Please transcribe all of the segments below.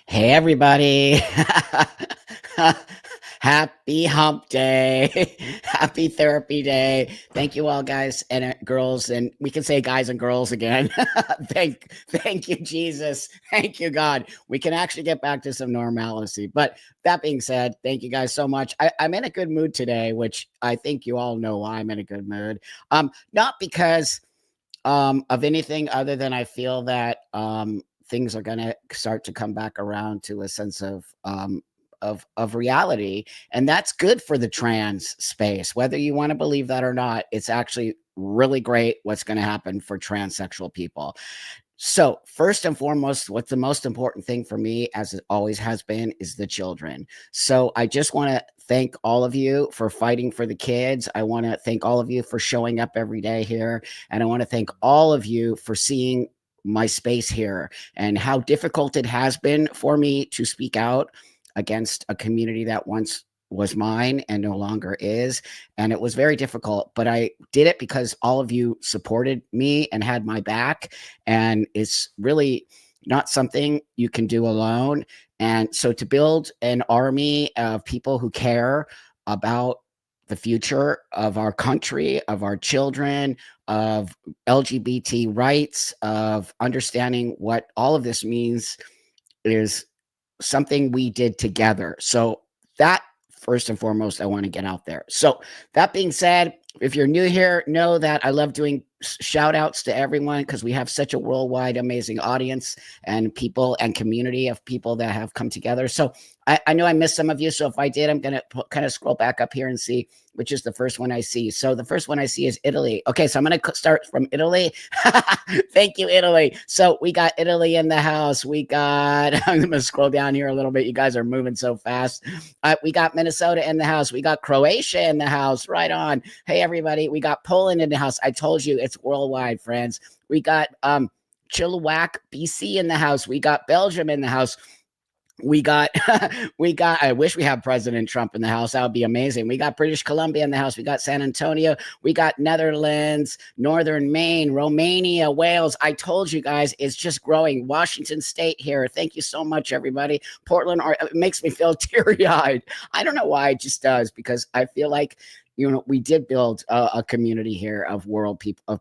Hey, everybody. Happy hump day. Happy therapy day. Thank you all, guys and girls. And we can say guys and girls again. Thank you, Jesus. Thank you, God. We can actually get back to some normalcy. But that being said, thank you guys so much. I'm in a good mood today, which I think you all know why I'm in a good mood. Not because of anything other than I feel that things are going to start to come back around to a sense of reality, and that's good for the trans space. Whether you want to believe that or not, it's actually really great what's going to happen for transsexual people. So, first and foremost, what's the most important thing for me, as it always has been, is the children. So, I just want to thank all of you for fighting for the kids. I want to thank all of you for showing up every day here. And I want to thank all of you for seeing my space here and how difficult it has been for me to speak out against a community that once was mine and no longer is. And it was very difficult, but I did it because all of you supported me and had my back. And it's really not something you can do alone. And so to build an army of people who care about the future of our country, of our children, of LGBT rights, of understanding what all of this means is something we did together. So that first and foremost, I want to get out there. So that being said, if you're new here, know that I love doing shout outs to everyone because we have such a worldwide amazing audience and people and community of people that have come together. So I know I missed some of you. So if I did, I'm going to kind of scroll back up here and see which is the first one I see. So the first one I see is Italy. Okay, so I'm going to start from Italy. Thank you, Italy. So we got Italy in the house. We got, I'm going to scroll down here a little bit. You guys are moving so fast. We got Minnesota in the house. We got Croatia in the house. Right on. Hey, everybody. We got Poland in the house. I told you it's worldwide, friends. We got Chilliwack, BC in the house. We got Belgium in the house. We got, I wish we had President Trump in the house. That would be amazing. We got British Columbia in the house. We got San Antonio. We got Netherlands, Northern Maine, Romania, Wales. I told you guys, it's just growing. Washington State here. Thank you so much, everybody. Portland, it makes me feel teary eyed. I don't know why, it just does, because I feel like, we did build a community here of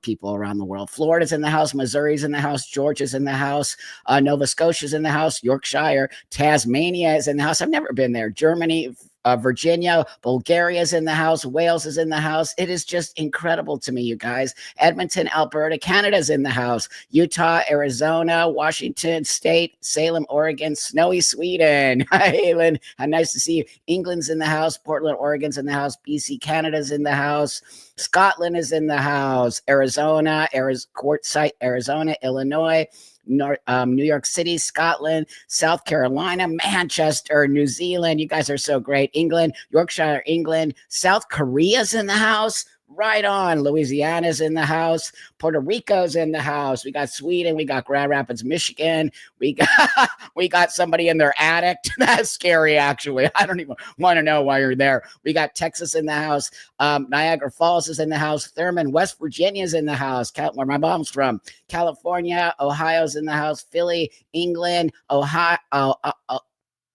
people around the world. Florida's in the house, Missouri's in the house, Georgia's in the house, Nova Scotia's in the house, Yorkshire, Tasmania is in the house. I've never been there. Germany, Virginia, Bulgaria's in the house, Wales is in the house. It is just incredible to me, you guys. Edmonton, Alberta, Canada's in the house. Utah, Arizona, Washington State, Salem, Oregon, snowy Sweden. Hi, Halen. How nice to see you. England's in the house. Portland, Oregon's in the house. BC, Canada's in the house. Scotland is in the house. Arizona, Quartzsite, Arizona, Illinois, New York City, Scotland, South Carolina, Manchester, New Zealand. You guys are so great. England, Yorkshire, England, South Korea's in the house. Right on. Louisiana's in the house. Puerto Rico's in the house. We got Sweden. We got Grand Rapids, Michigan. We got somebody in their attic. That's scary, actually. I don't even want to know why you're there. We got Texas in the house. Niagara Falls is in the house. Thurman, West Virginia's in the house. Where my mom's from. California, Ohio's in the house. Philly, England, Ohio.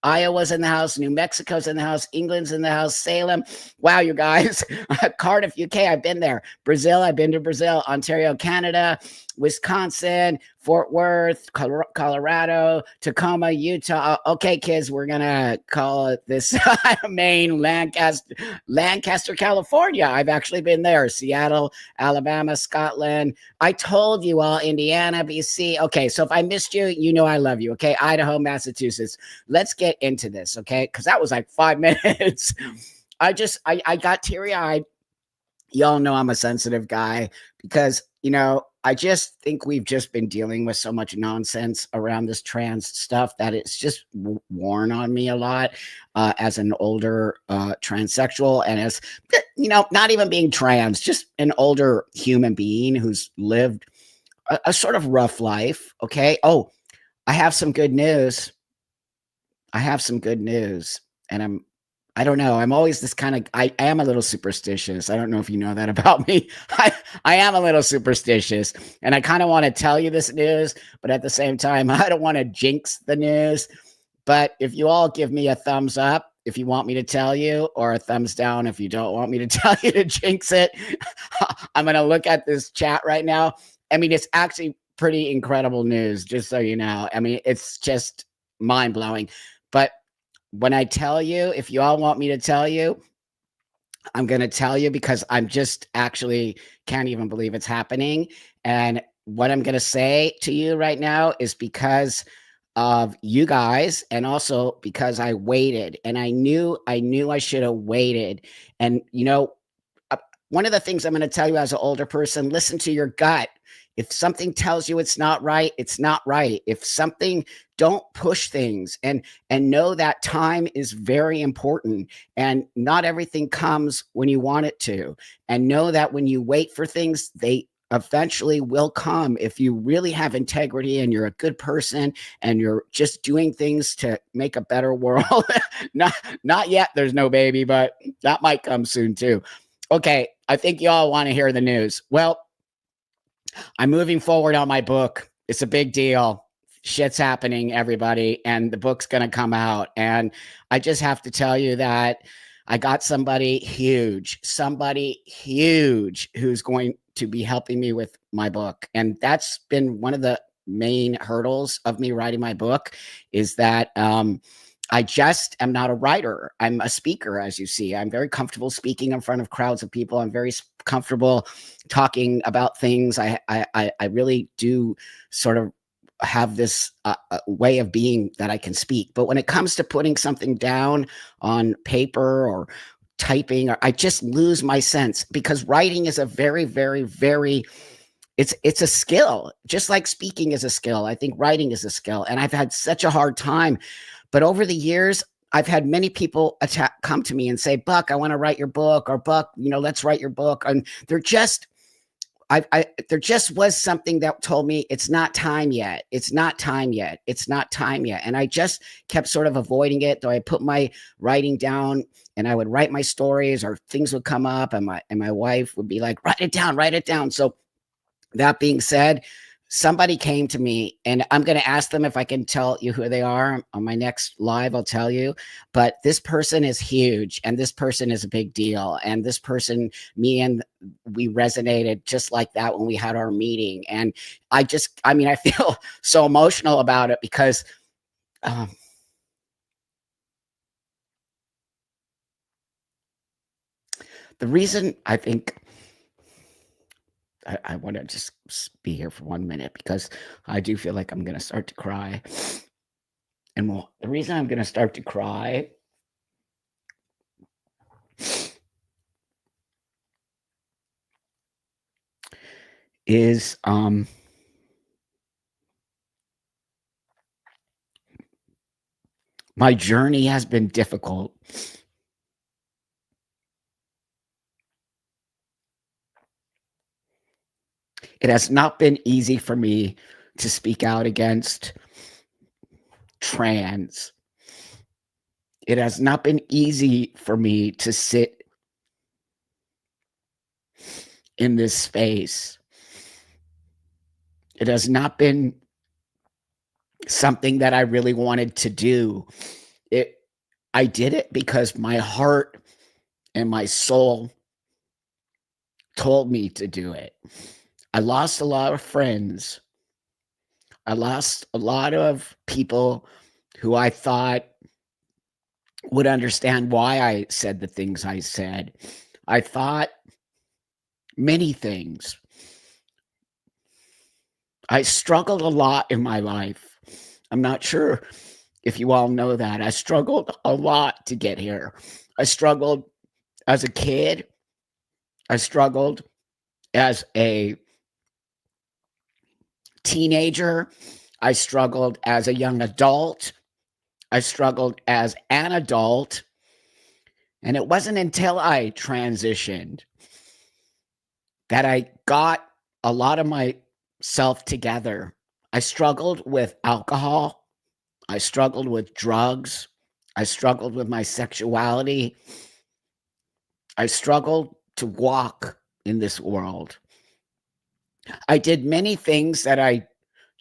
Iowa's in the house, New Mexico's in the house, England's in the house, Salem. Wow, you guys. Cardiff, UK, I've been there. Brazil, I've been to Brazil. Ontario, Canada, Wisconsin, Fort Worth, Colorado, Tacoma, Utah. Okay, kids, we're going to call it this Maine, Lancaster, California. I've actually been there. Seattle, Alabama, Scotland. I told you all, Indiana, BC. Okay, so if I missed you, you know I love you. Okay, Idaho, Massachusetts. Let's get into this, okay? Because that was like 5 minutes. I got teary-eyed. Y'all know I'm a sensitive guy because, I just think we've just been dealing with so much nonsense around this trans stuff that it's just worn on me a lot as an older transsexual and as, not even being trans, just an older human being who's lived a sort of rough life. Okay. Oh, I have some good news. And I don't know. I'm always this kind of, I am a little superstitious. I don't know if you know that about me. I am a little superstitious and I kind of want to tell you this news, but at the same time, I don't want to jinx the news. But if you all give me a thumbs up if you want me to tell you, or a thumbs down if you don't want me to tell you to jinx it, I'm going to look at this chat right now. I mean, it's actually pretty incredible news, just so you know. I mean, it's just mind blowing. But when I tell you, if you all want me to tell you, I'm going to tell you because I'm just actually can't even believe it's happening. And what I'm going to say to you right now is because of you guys, and also because I waited, and I knew I should have waited. And uh, one of the things I'm going to tell you as an older person, listen to your gut. If something tells you it's not right, it's not right. If something, don't push things, and know that time is very important, and not everything comes when you want it to. And know that when you wait for things, they eventually will come if you really have integrity and you're a good person and you're just doing things to make a better world. Not yet, there's no baby, but that might come soon too. Okay, I think y'all want to hear the news. Well, I'm moving forward on my book. It's a big deal. Shit's happening, everybody, and the book's going to come out. And I just have to tell you that I got somebody huge who's going to be helping me with my book. And that's been one of the main hurdles of me writing my book, is that I just am not a writer. I'm a speaker, as you see. I'm very comfortable speaking in front of crowds of people. I'm very comfortable talking about things. I really do sort of have this way of being that I can speak. But when it comes to putting something down on paper or typing, I just lose my sense, because writing is a very, very, very it's a skill, just like speaking is a skill. I think writing is a skill, and I've had such a hard time. But over the years, I've had many people come to me and say, "Buck, I want to write your book," or "Buck, let's write your book." And they're just, there just was something that told me it's not time yet. It's not time yet. It's not time yet. And I just kept sort of avoiding it. Though I put my writing down, and I would write my stories, or things would come up, and my wife would be like, "Write it down, write it down." So that being said, somebody came to me, and I'm going to ask them if I can tell you who they are on my next live. I'll tell you. But this person is huge, and this person is a big deal. And this person, we resonated just like that when we had our meeting. And I feel so emotional about it, because um, the reason I think I want to just be here for 1 minute, because I do feel like I'm going to start to cry. And well, the reason I'm going to start to cry is my journey has been difficult. It has not been easy for me to speak out against trans. It has not been easy for me to sit in this space. It has not been something that I really wanted to do. I did it because my heart and my soul told me to do it. I lost a lot of friends. I lost a lot of people who I thought would understand why I said the things I said. I thought many things. I struggled a lot in my life. I'm not sure if you all know that. I struggled a lot to get here. I struggled as a kid. I struggled as a teenager. I struggled as a young adult. I struggled as an adult. And it wasn't until I transitioned that I got a lot of myself together. I struggled with alcohol. I struggled with drugs. I struggled with my sexuality. I struggled to walk in this world. I did many things that I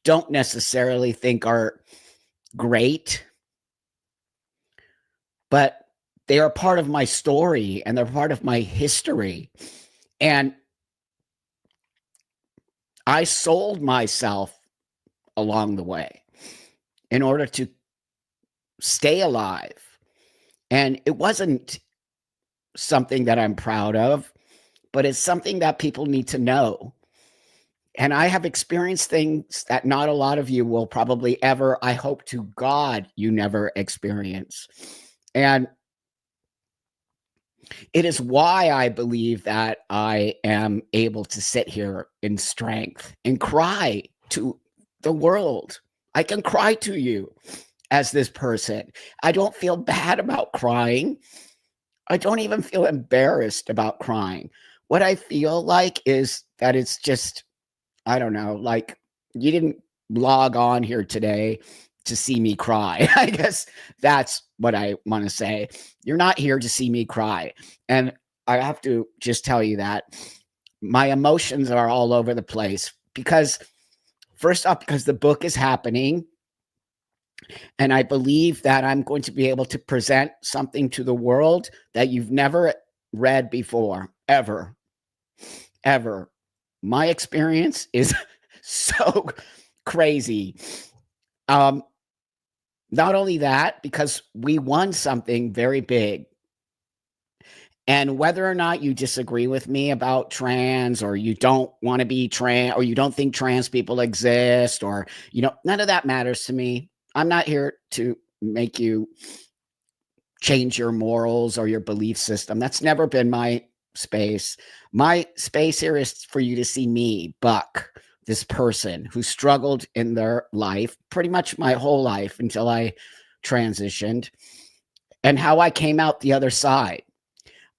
don't necessarily think are great. but they are part of my story and they're part of my history. And I sold myself along the way in order to stay alive. And it wasn't something that I'm proud of, but it's something that people need to know. And I have experienced things that not a lot of you will probably ever, I hope to God, you never experience. And it is why I believe that I am able to sit here in strength and cry to the world. I can cry to you as this person. I don't feel bad about crying. I don't even feel embarrassed about crying. What I feel like is that it's just, I don't know, like you didn't log on here today to see me cry. I guess that's what I want to say. You're not here to see me cry. And I have to just tell you that my emotions are all over the place because, first off, because the book is happening. And I believe that I'm going to be able to present something to the world that you've never read before, ever, ever. My experience is so crazy. Not only that, because we won something very big. And whether or not you disagree with me about trans, or you don't want to be trans, or you don't think trans people exist, or, none of that matters to me. I'm not here to make you change your morals or your belief system. That's never been my space. My space here is for you to see me, Buck, this person who struggled in their life, pretty much my whole life until I transitioned, and how I came out the other side.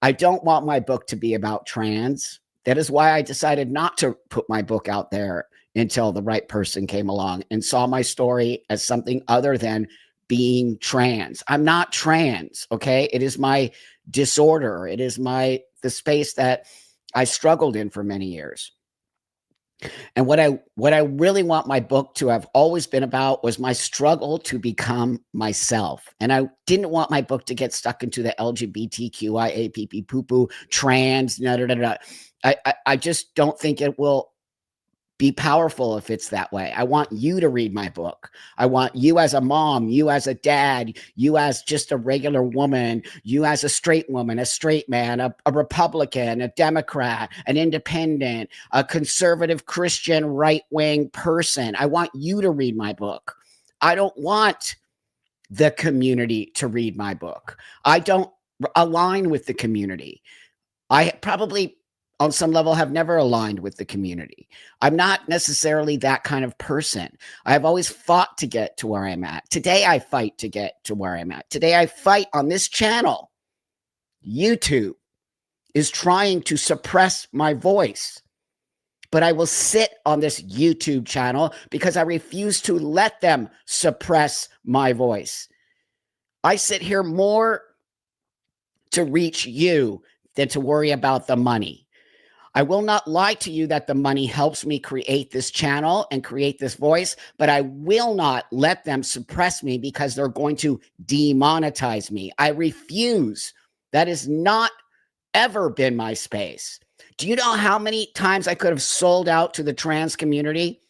I don't want my book to be about trans. That is why I decided not to put my book out there until the right person came along and saw my story as something other than being trans. I'm not trans, okay? It is my disorder. It is the space that I struggled in for many years. And what I really want my book to have always been about was my struggle to become myself. And I didn't want my book to get stuck into the LGBTQIA poo poo trans. Da, da, da, da. I just don't think it will be powerful if it's that way. I want you to read my book. I want you as a mom, you as a dad, you as just a regular woman, you as a straight woman, a straight man, a Republican, a Democrat, an independent, a conservative Christian right-wing person. I want you to read my book. I don't want the community to read my book. I don't align with the community. I probably on some level have never aligned with the community. I'm not necessarily that kind of person. I've always fought to get to where I'm at. Today I fight to get to where I'm at. Today I fight on this channel. YouTube is trying to suppress my voice, but I will sit on this YouTube channel because I refuse to let them suppress my voice. I sit here more to reach you than to worry about the money. I will not lie to you that the money helps me create this channel and create this voice, but I will not let them suppress me because they're going to demonetize me. I refuse. That has not ever been my space. Do you know how many times I could have sold out to the trans community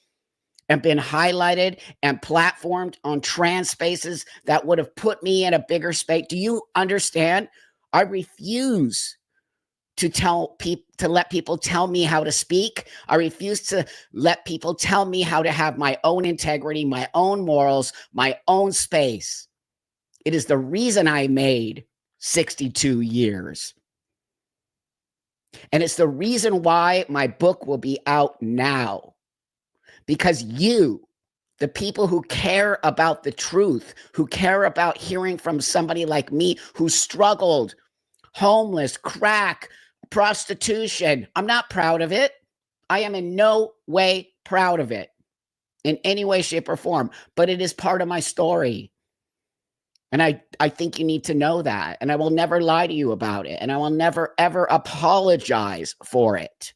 and been highlighted and platformed on trans spaces that would have put me in a bigger space? Do you understand? I refuse to let people tell me how to speak. I refuse to let people tell me how to have my own integrity, my own morals, my own space. It is the reason I made 62 years. And it's the reason why my book will be out now. Because you, the people who care about the truth, who care about hearing from somebody like me who struggled, homeless, crack, prostitution. I'm not proud of it. I am in no way proud of it in any way, shape, or form, but it is part of my story. And I think you need to know that. And I will never lie to you about it. And I will never, ever apologize for it.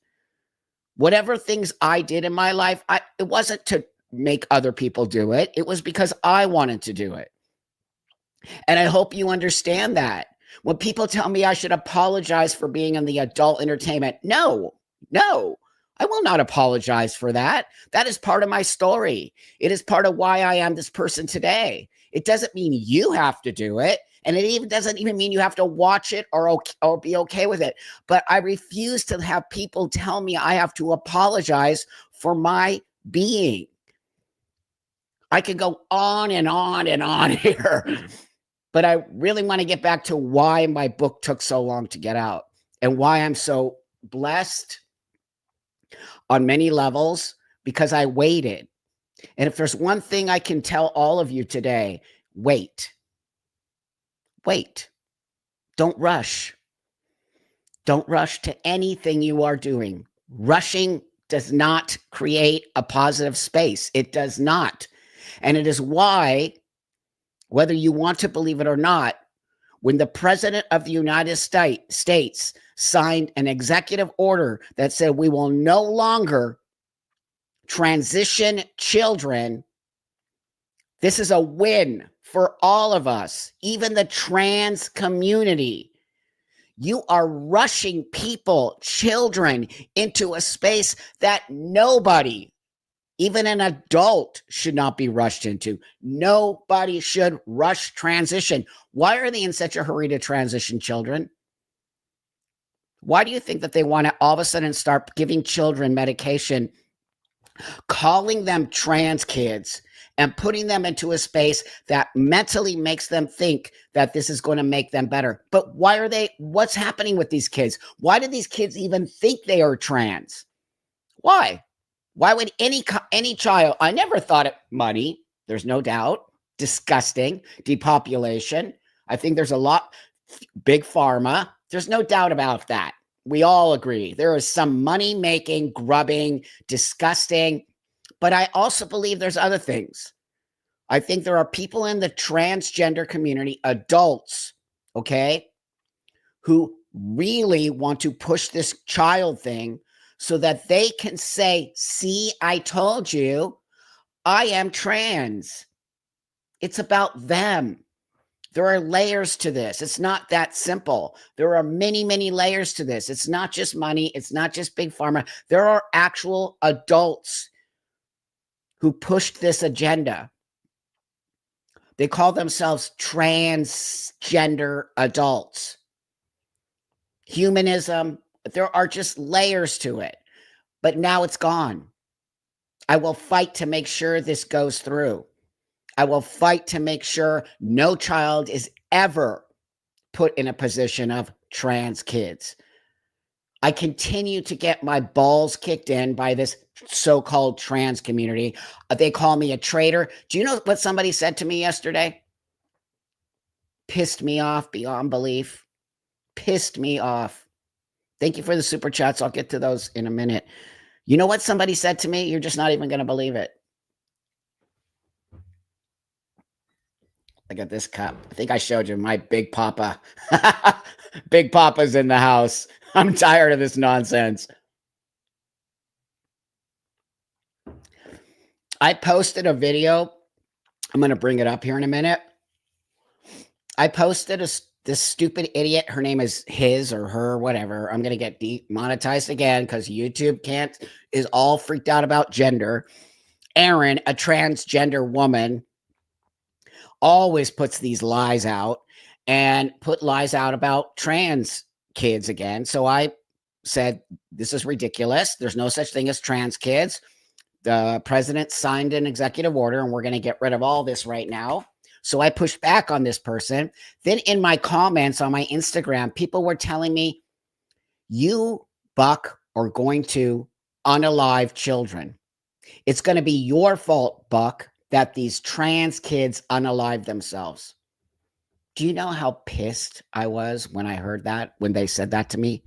Whatever things I did in my life, it wasn't to make other people do it. It was because I wanted to do it. And I hope you understand that. When people tell me I should apologize for being in the adult entertainment, no, no, I will not apologize for that. That is part of my story. It is part of why I am this person today. It doesn't mean you have to do it. And it even doesn't even mean you have to watch it or be okay with it. But I refuse to have people tell me I have to apologize for my being. I could go on and on and on here. But I really want to get back to why my book took so long to get out and why I'm so blessed on many levels, because I waited. And if there's one thing I can tell all of you today, wait. Wait. Don't rush. Don't rush to anything you are doing. Rushing does not create a positive space. It does not. And it is why, whether you want to believe it or not, when the president of the United States signed an executive order that said we will no longer transition children, this is a win for all of us, even the trans community. You are rushing people, children, into a space that nobody, even an adult, should not be rushed into. Nobody should rush transition. Why are they in such a hurry to transition children? Why do you think that they want to all of a sudden start giving children medication, calling them trans kids, and putting them into a space that mentally makes them think that this is going to make them better? But why are they, what's happening with these kids? Why do these kids even think they are trans? Why? Why would any child? I never thought it money. There's no doubt. Disgusting. Depopulation. I think there's a lot. Big pharma. There's no doubt about that. We all agree. There is some money making, grubbing, disgusting. But I also believe there's other things. I think there are people in the transgender community, adults, okay, who really want to push this child thing so that they can say, see, I told you, I am trans. It's about them. There are layers to this. It's not that simple. There are many, many layers to this. It's not just money. It's not just big pharma. There are actual adults who pushed this agenda. They call themselves transgender adults. Humanism, there are just layers to it. But now it's gone. I will fight to make sure this goes through. I will fight to make sure no child is ever put in a position of trans kids. I continue to get my balls kicked in by this so-called trans community. They call me a traitor. Do you know what somebody said to me yesterday? Pissed me off beyond belief. Pissed me off. Thank you for the super chats. I'll get to those in a minute. You know what somebody said to me? You're just not even going to believe it. Look at this cup. I think I showed you my Big Papa. Big Papa's in the house. I'm tired of this nonsense. I posted a video. I'm going to bring it up here in a minute. I posted this stupid idiot. Her name is his or her, whatever. I'm going to get demonetized again because YouTube is all freaked out about gender. Erin, a transgender woman, always puts these lies out and put lies out about trans kids again. So I said, this is ridiculous. There's no such thing as trans kids. The president signed an executive order and we're going to get rid of all this right now. So I pushed back on this person. Then in my comments on my Instagram, people were telling me, you, Buck, are going to unalive children. It's going to be your fault, Buck, that these trans kids unalive themselves. Do you know how pissed I was when I heard that, when they said that to me?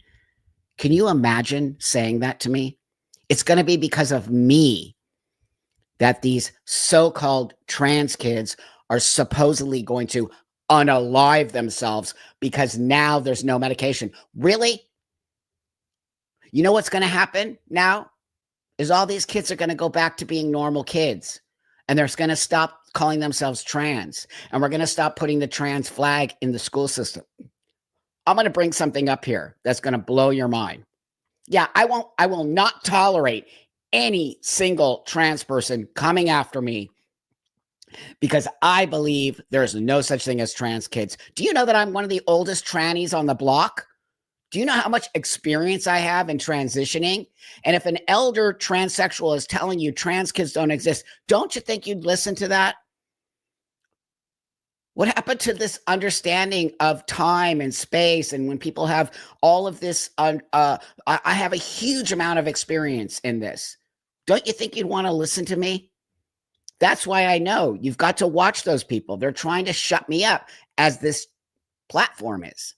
Can you imagine saying that to me? It's going to be because of me that these so-called trans kids are supposedly going to unalive themselves because now there's no medication. Really? You know what's going to happen now? Is all these kids are going to go back to being normal kids. And they're going to stop calling themselves trans, and we're going to stop putting the trans flag in the school system. I'm going to bring something up here that's going to blow your mind. Yeah, I will not tolerate any single trans person coming after me because I believe there's no such thing as trans kids. Do you know that I'm one of the oldest trannies on the block? Do you know how much experience I have in transitioning? And if an elder transsexual is telling you trans kids don't exist, don't you think you'd listen to that? What happened to this understanding of time and space? And when people have all of this, I have a huge amount of experience in this. Don't you think you'd want to listen to me? That's why I know you've got to watch those people. They're trying to shut me up, as this platform is,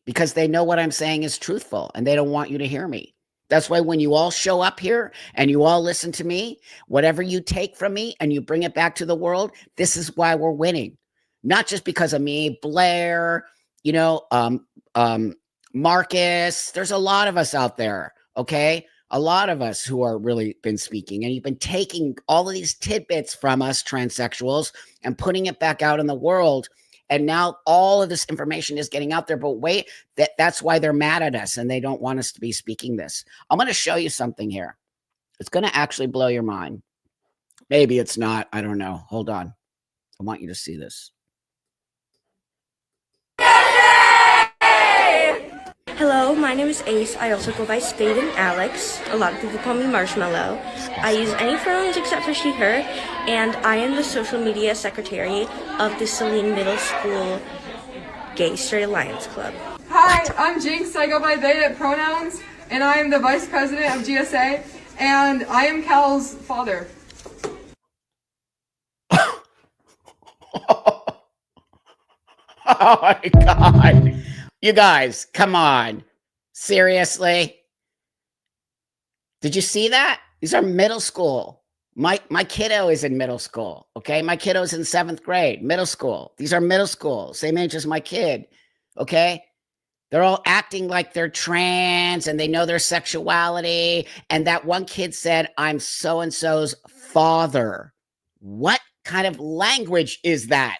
because they know what I'm saying is truthful and they don't want you to hear me. That's why when you all show up here and you all listen to me, whatever you take from me and you bring it back to the world, this is why we're winning. Not just because of me, Blair, Marcus. There's a lot of us out there, okay? A lot of us who are really been speaking, and you've been taking all of these tidbits from us transsexuals and putting it back out in the world. And now all of this information is getting out there, but wait, that's why they're mad at us and they don't want us to be speaking this. I'm going to show you something here. It's going to actually blow your mind. Maybe it's not. I don't know. Hold on. I want you to see this. Hello, my name is Ace. I also go by Spade and Alex. A lot of people call me Marshmallow. I use any pronouns except for she, her, and I am the social media secretary of the Saline Middle School Gay Straight Alliance Club. Hi, I'm Jinx. I go by they pronouns, and I am the vice president of GSA, and I am Cal's father. Oh my God. You guys, come on. Seriously? Did you see that? These are middle school. My kiddo is in middle school, okay? My kiddo's in 7th grade, middle school. These are middle school, same age as my kid, okay? They're all acting like they're trans and they know their sexuality. And that one kid said, I'm so-and-so's father. What kind of language is that?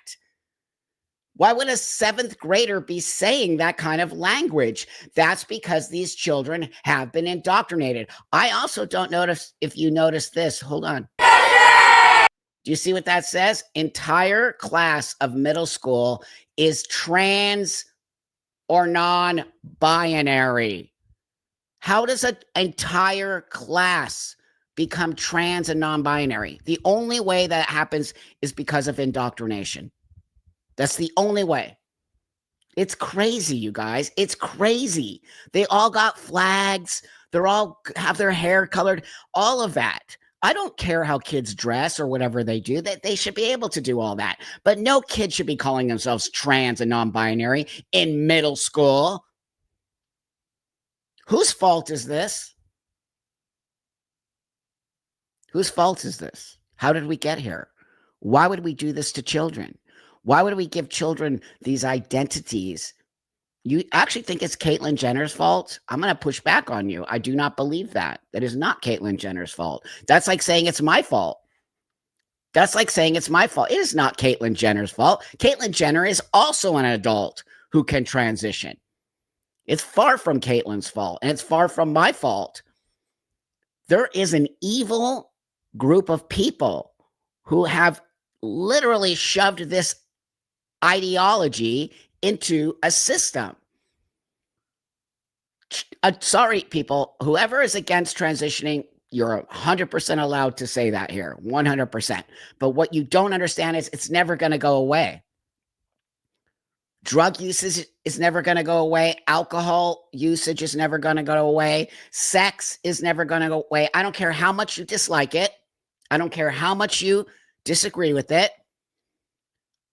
Why would a 7th grader be saying that kind of language? That's because these children have been indoctrinated. I also don't notice if you notice this. Hold on. Do you see what that says? Entire class of middle school is trans or non-binary. How does an entire class become trans and non-binary? The only way that happens is because of indoctrination. That's the only way. It's crazy, you guys. It's crazy. They all got flags. They're all have their hair colored, all of that. I don't care how kids dress or whatever they do, that they should be able to do all that. But no kid should be calling themselves trans and non-binary in middle school. Whose fault is this? Whose fault is this? How did we get here? Why would we do this to children? Why would we give children these identities? You actually think it's Caitlyn Jenner's fault? I'm going to push back on you. I do not believe that. That is not Caitlyn Jenner's fault. That's like saying it's my fault. That's like saying it's my fault. It is not Caitlyn Jenner's fault. Caitlyn Jenner is also an adult who can transition. It's far from Caitlyn's fault, and it's far from my fault. There is an evil group of people who have literally shoved this ideology into a system. Sorry, people, whoever is against transitioning, you're 100% allowed to say that here, 100%. But what you don't understand is it's never going to go away. Drug usage is never going to go away. Alcohol usage is never going to go away. Sex is never going to go away. I don't care how much you dislike it. I don't care how much you disagree with it.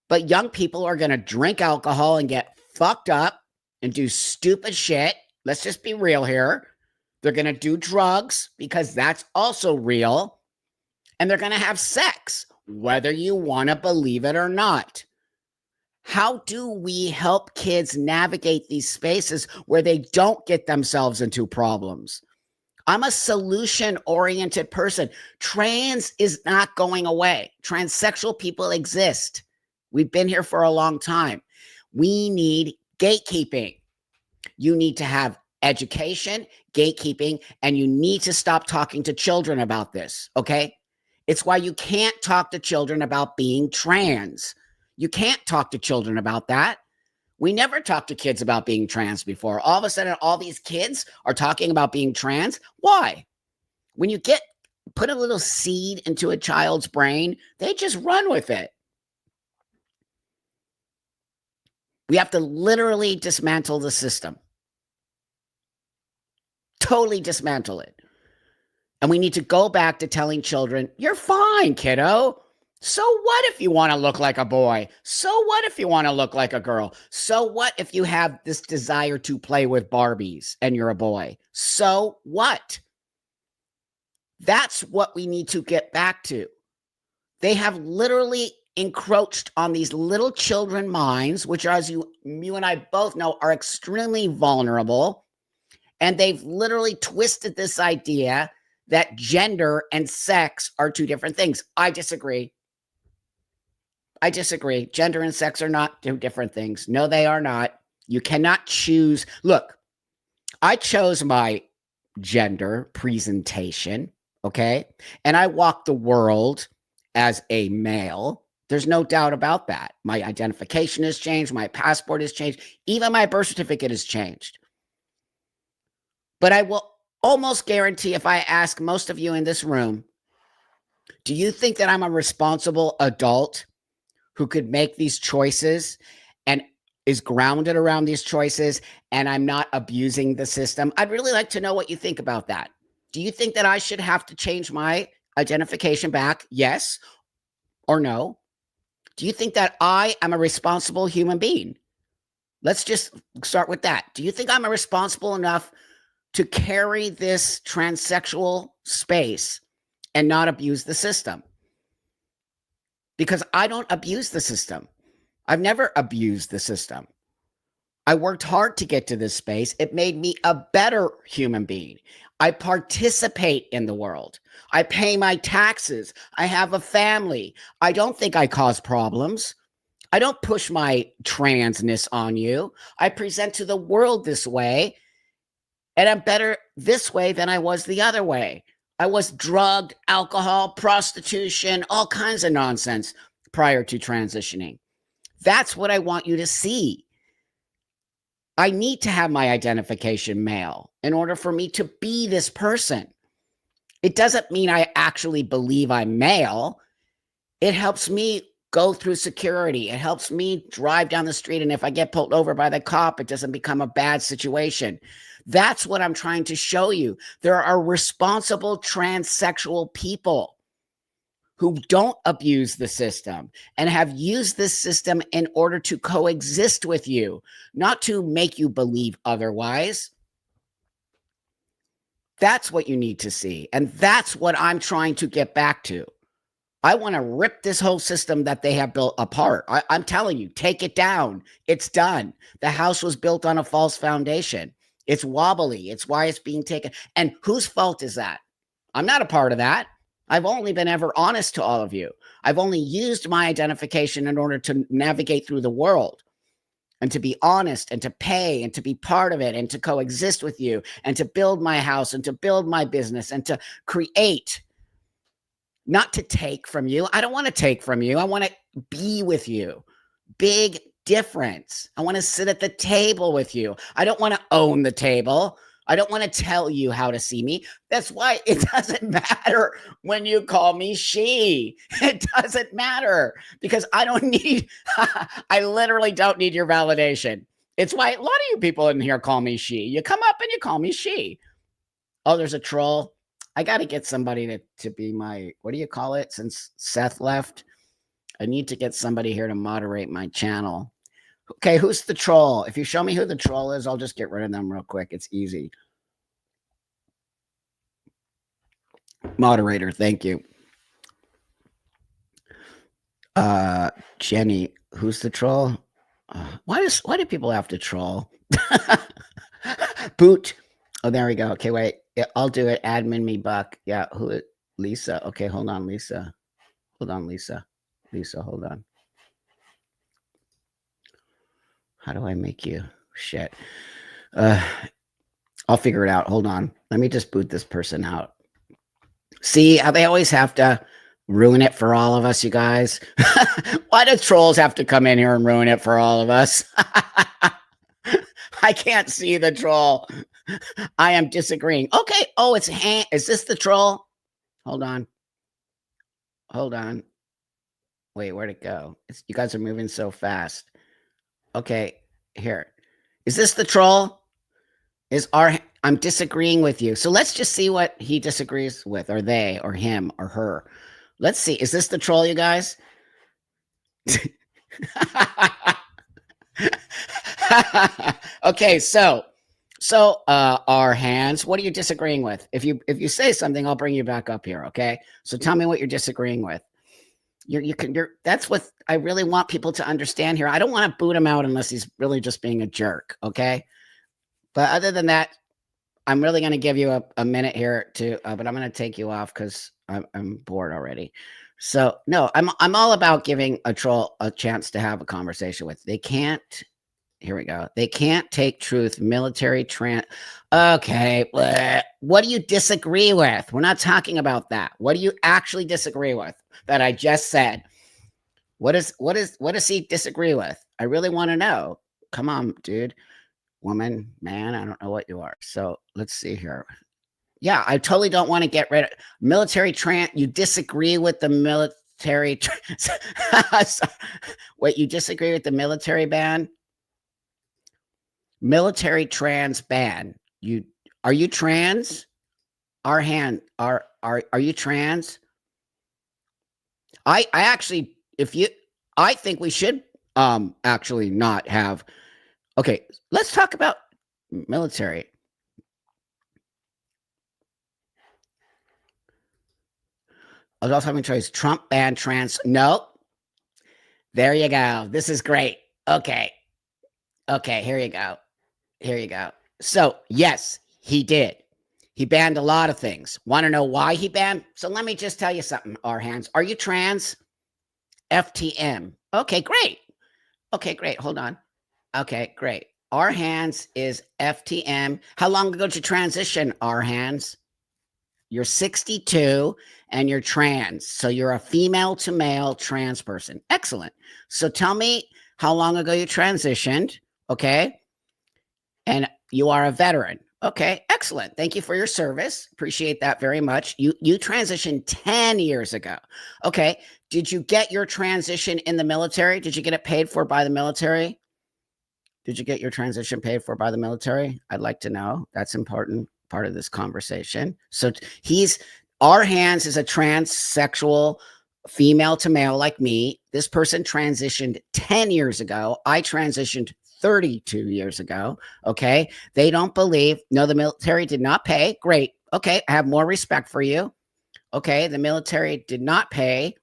But young people are going to drink alcohol and get fucked up and do stupid shit. Let's just be real here. They're going to do drugs because that's also real. And they're going to have sex, whether you want to believe it or not. How do we help kids navigate these spaces where they don't get themselves into problems? I'm a solution-oriented person. Trans is not going away. Transsexual people exist. We've been here for a long time. We need gatekeeping. You need to have education, gatekeeping, and you need to stop talking to children about this, okay? It's why you can't talk to children about being trans. You can't talk to children about that. We never talked to kids about being trans before. All of a sudden, all these kids are talking about being trans. Why? When you put a little seed into a child's brain, they just run with it. We have to literally dismantle the system. Totally dismantle it. And we need to go back to telling children, you're fine, kiddo. So what if you want to look like a boy? So what if you want to look like a girl? So what if you have this desire to play with Barbies and you're a boy? So what? That's what we need to get back to. They have literally encroached on these little children minds, which, as you and I both know, are extremely vulnerable. And they've literally twisted this idea that gender and sex are two different things. I disagree. Gender and sex are not two different things. No, they are not. You cannot choose. Look, I chose my gender presentation, okay? And I walk the world as a male. There's no doubt about that. My identification has changed. My passport has changed. Even my birth certificate has changed. But I will almost guarantee, if I ask most of you in this room, do you think that I'm a responsible adult who could make these choices and is grounded around these choices, and I'm not abusing the system? I'd really like to know what you think about that. Do you think that I should have to change my identification back? Yes or no? Do you think that I am a responsible human being? Let's just start with that. Do you think I'm responsible enough to carry this transsexual space and not abuse the system? Because I don't abuse the system. I've never abused the system. I worked hard to get to this space. It made me a better human being. I participate in the world. I pay my taxes. I have a family. I don't think I cause problems. I don't push my transness on you. I present to the world this way, and I'm better this way than I was the other way. I was drugged, alcohol, prostitution, all kinds of nonsense prior to transitioning. That's what I want you to see. I need to have my identification male in order for me to be this person. It doesn't mean I actually believe I'm male. It helps me go through security. It helps me drive down the street. And if I get pulled over by the cop, it doesn't become a bad situation. That's what I'm trying to show you. There are responsible transsexual people who don't abuse the system and have used this system in order to coexist with you, not to make you believe otherwise. That's what you need to see. And that's what I'm trying to get back to. I want to rip this whole system that they have built apart. I'm telling you, take it down. It's done. The house was built on a false foundation. It's wobbly. It's why it's being taken. And whose fault is that? I'm not a part of that. I've only been ever honest to all of you. I've only used my identification in order to navigate through the world and to be honest and to pay and to be part of it and to coexist with you and to build my house and to build my business and to create, not to take from you. I don't want to take from you. I want to be with you. Big difference. I want to sit at the table with you. I don't want to own the table. I don't want to tell you how to see me. That's why it doesn't matter when you call me she. It doesn't matter because I don't need, I literally don't need your validation. It's why a lot of you people in here call me she. You come up and you call me she. Oh, there's a troll. I got to get somebody to be my, what do you call it? Since Seth left, I need to get somebody here to moderate my channel. Okay, who's the troll? If you show me who the troll is, I'll just get rid of them real quick. It's easy. Moderator, thank you. Jenny, who's the troll? Why do people have to troll? Boot. Oh, there we go. Okay, wait. Yeah, I'll do it. Admin me buck. Yeah, Lisa. Okay, hold on, Lisa. Hold on, Lisa. Lisa, hold on. How do I make you? Shit. I'll figure it out. Hold on. Let me just boot this person out. See how they always have to ruin it for all of us, you guys? Why do trolls have to come in here and ruin it for all of us? I can't see the troll. I am disagreeing. Okay. Oh, it's is this the troll? Hold on. Hold on. Wait, where'd it go? You guys are moving so fast. Okay, here. Is this the troll? I'm disagreeing with you. So let's just see what he disagrees with, or they, or him, or her. Let's see. Is this the troll, you guys? Okay, so our hands, what are you disagreeing with? If you say something, I'll bring you back up here, okay? So tell me what you're disagreeing with. That's what I really want people to understand here. I don't want to boot him out unless he's really just being a jerk, okay? But other than that, I'm really going to give you a minute here but I'm going to take you off because I'm bored already. So no, I'm all about giving a troll a chance to have a conversation with. They can't. Here we go. They can't take truth. Military Okay. Bleh. What do you disagree with? We're not talking about that. What do you actually disagree with that I just said? What does he disagree with? I really want to know. Come on, dude. Woman, man, I don't know what you are. So let's see here. Yeah, I totally don't want to get rid of military you disagree with the military. Wait, you disagree with the military ban? Military trans ban. Are you trans? Are you trans? I actually, I think we should actually not have. Okay, let's talk about military. I was also having choice. Trump banned trans. No. There you go. This is great. Okay. Okay, here you go. Here you go. So, yes, he did. He banned a lot of things. Want to know why he banned? So let me just tell you something, our hands. Are you trans? FTM. Okay, great. Okay, great. Hold on. Okay, great. Our hands is FTM. How long ago did you transition, our hands? You're 62 and you're trans. So you're a female to male trans person. Excellent. So tell me how long ago you transitioned. Okay. And you are a veteran. Okay. Excellent. Thank you for your service. Appreciate that very much. You transitioned 10 years ago. Okay. Did you get your transition in the military? Did you get it paid for by the military? Did you get your transition paid for by the military? I'd like to know. That's important part of this conversation. So our hands is a transsexual female to male like me. This person transitioned 10 years ago. I transitioned 32 years ago. Okay. They don't believe. No, the military did not pay. Great. Okay. I have more respect for you. Okay. The military did not pay.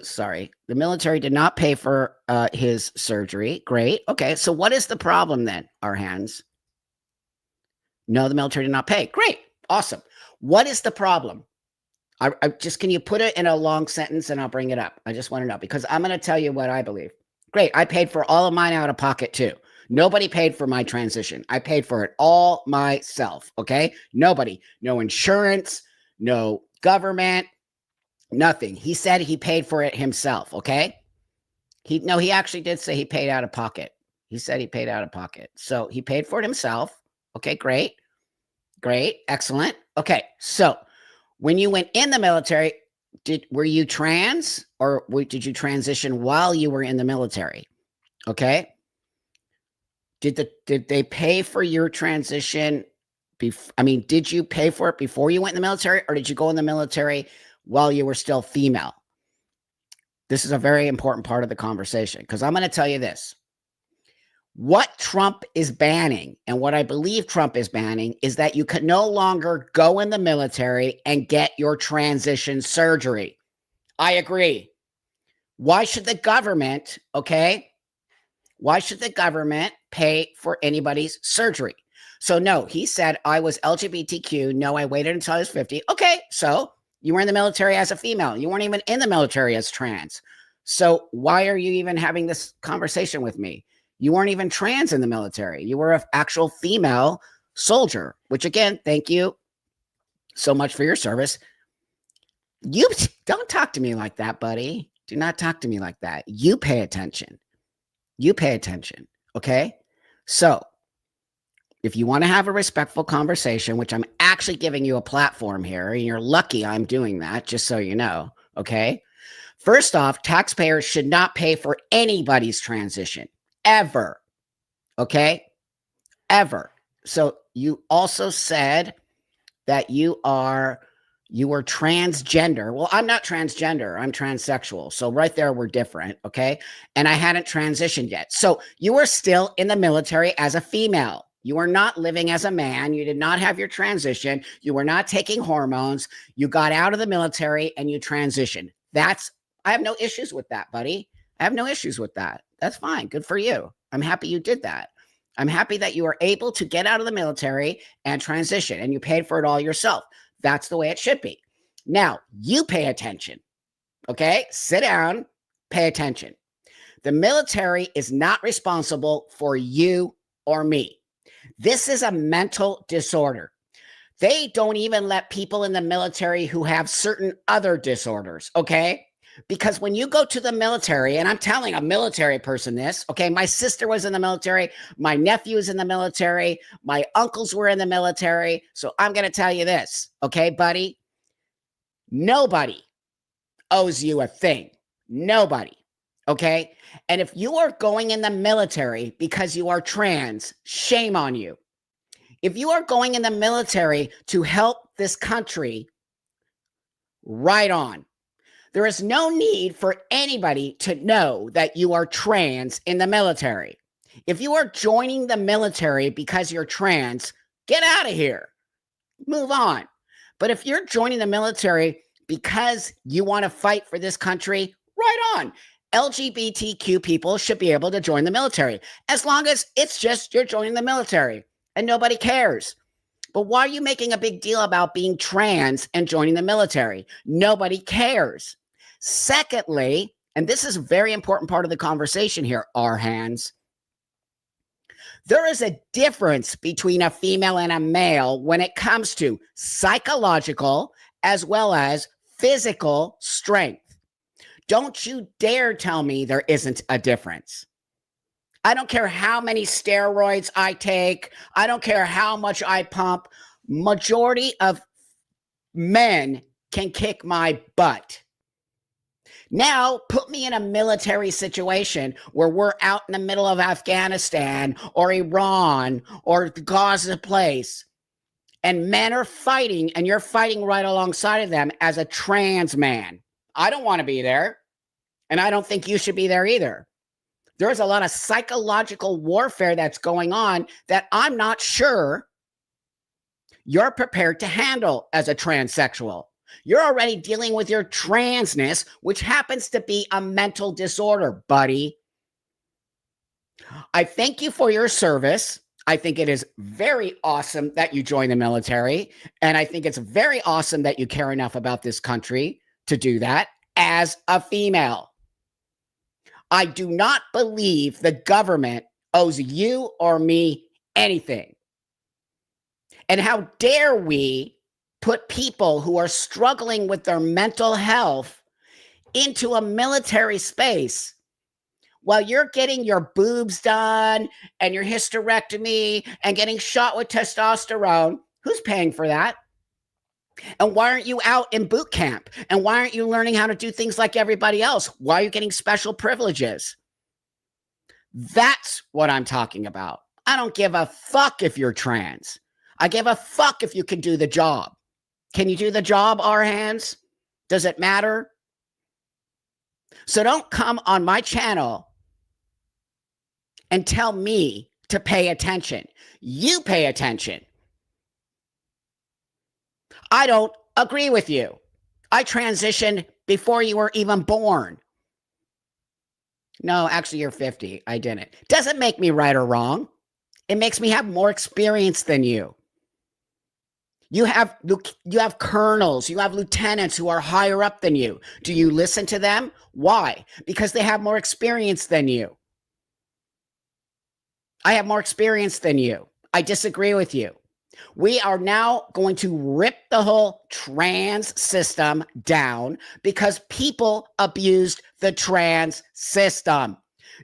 Sorry. The military did not pay for his surgery. Great. Okay. So what is the problem then, our hands? No, the military did not pay. Great. Awesome. What is the problem? Can you put it in a long sentence and I'll bring it up? I just want to know because I'm going to tell you what I believe. Great. I paid for all of mine out of pocket too. Nobody paid for my transition. I paid for it all myself. Okay. Nobody, no insurance, no government, nothing. He said he paid for it himself. Okay. He actually did say he paid out of pocket. He said he paid out of pocket. So he paid for it himself. Okay. Great. Great. Excellent. Okay. So when you went in the military, were you trans or did you transition while you were in the military? Okay. Did they pay for your transition? Did you pay for it before you went in the military or did you go in the military while you were still female? This is a very important part of the conversation because I'm going to tell you this. What Trump is banning and what I believe Trump is banning is that you can no longer go in the military and get your transition surgery. I agree. Why should the government, okay? Why should the government pay for anybody's surgery? So no, he said I was LGBTQ. No, I waited until I was 50. Okay, so you were in the military as a female. You weren't even in the military as trans. So why are you even having this conversation with me? You weren't even trans in the military. You were an actual female soldier, which again, thank you so much for your service. You don't talk to me like that, buddy. Do not talk to me like that. You pay attention. You pay attention. Okay. So if you want to have a respectful conversation, which I'm actually giving you a platform here, and you're lucky I'm doing that, just so you know. Okay. First off, taxpayers should not pay for anybody's transition ever. Okay. Ever. So you also said that you were transgender. Well, I'm not transgender. I'm transsexual. So right there, we're different. Okay. And I hadn't transitioned yet. So you were still in the military as a female. You were not living as a man. You did not have your transition. You were not taking hormones. You got out of the military and you transitioned. I have no issues with that, buddy. I have no issues with that. That's fine. Good for you. I'm happy you did that. I'm happy that you were able to get out of the military and transition, and you paid for it all yourself. That's the way it should be. Now, you pay attention, okay? Sit down, pay attention. The military is not responsible for you or me. This is a mental disorder. They don't even let people in the military who have certain other disorders, okay? Because when you go to the military, and I'm telling a military person this, okay, my sister was in the military, my nephew is in the military, my uncles were in the military. So I'm going to tell you this, okay, buddy? Nobody owes you a thing. Nobody, okay? And if you are going in the military because you are trans, shame on you. If you are going in the military to help this country, right on. There is no need for anybody to know that you are trans in the military. If you are joining the military because you're trans, get out of here. Move on. But if you're joining the military because you want to fight for this country, right on. LGBTQ people should be able to join the military as long as it's just you're joining the military and nobody cares. But why are you making a big deal about being trans and joining the military? Nobody cares. Secondly, and this is a very important part of the conversation here, our hands. There is a difference between a female and a male when it comes to psychological as well as physical strength. Don't you dare tell me there isn't a difference. I don't care how many steroids I take. I don't care how much I pump. Majority of men can kick my butt. Now, put me in a military situation where we're out in the middle of Afghanistan or Iran or the Gaza place, and men are fighting, and you're fighting right alongside of them as a trans man. I don't want to be there, and I don't think you should be there either. There's a lot of psychological warfare that's going on that I'm not sure you're prepared to handle as a transsexual. You're already dealing with your transness, which happens to be a mental disorder, buddy. I thank you for your service. I think it is very awesome that you joined the military. And I think it's very awesome that you care enough about this country to do that as a female. I do not believe the government owes you or me anything. And how dare we put people who are struggling with their mental health into a military space while you're getting your boobs done and your hysterectomy and getting shot with testosterone. Who's paying for that? And why aren't you out in boot camp? And why aren't you learning how to do things like everybody else? Why are you getting special privileges? That's what I'm talking about. I don't give a fuck if you're trans. I give a fuck if you can do the job. Can you do the job, our hands? Does it matter? So don't come on my channel and tell me to pay attention. You pay attention. I don't agree with you. I transitioned before you were even born. No, actually, you're 50. I didn't. Doesn't make me right or wrong. It makes me have more experience than you. You have colonels, you have lieutenants who are higher up than you. Do you listen to them? Why? Because they have more experience than you. I have more experience than you. I disagree with you. We are now going to rip the whole trans system down because people abused the trans system.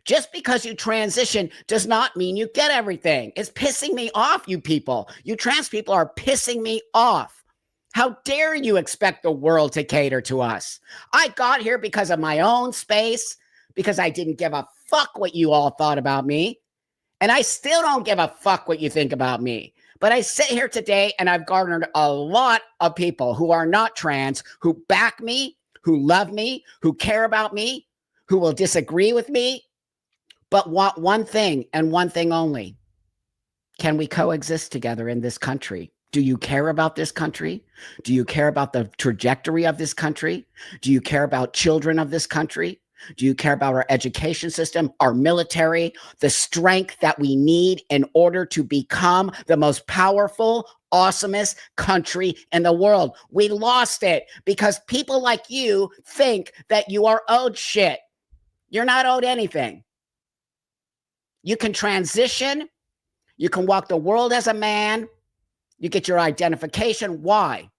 Just because you transition does not mean you get everything. It's pissing me off, you people. You trans people are pissing me off. How dare you expect the world to cater to us? I got here because of my own space, because I didn't give a fuck what you all thought about me. And I still don't give a fuck what you think about me. But I sit here today and I've garnered a lot of people who are not trans, who back me, who love me, who care about me, who will disagree with me, but want one thing and one thing only. Can we coexist together in this country? Do you care about this country? Do you care about the trajectory of this country? Do you care about children of this country? Do you care about our education system, our military, the strength that we need in order to become the most powerful, awesomest country in the world? We lost it because people like you think that you are owed shit. You're not owed anything. You can transition. You can walk the world as a man. You get your identification. Why?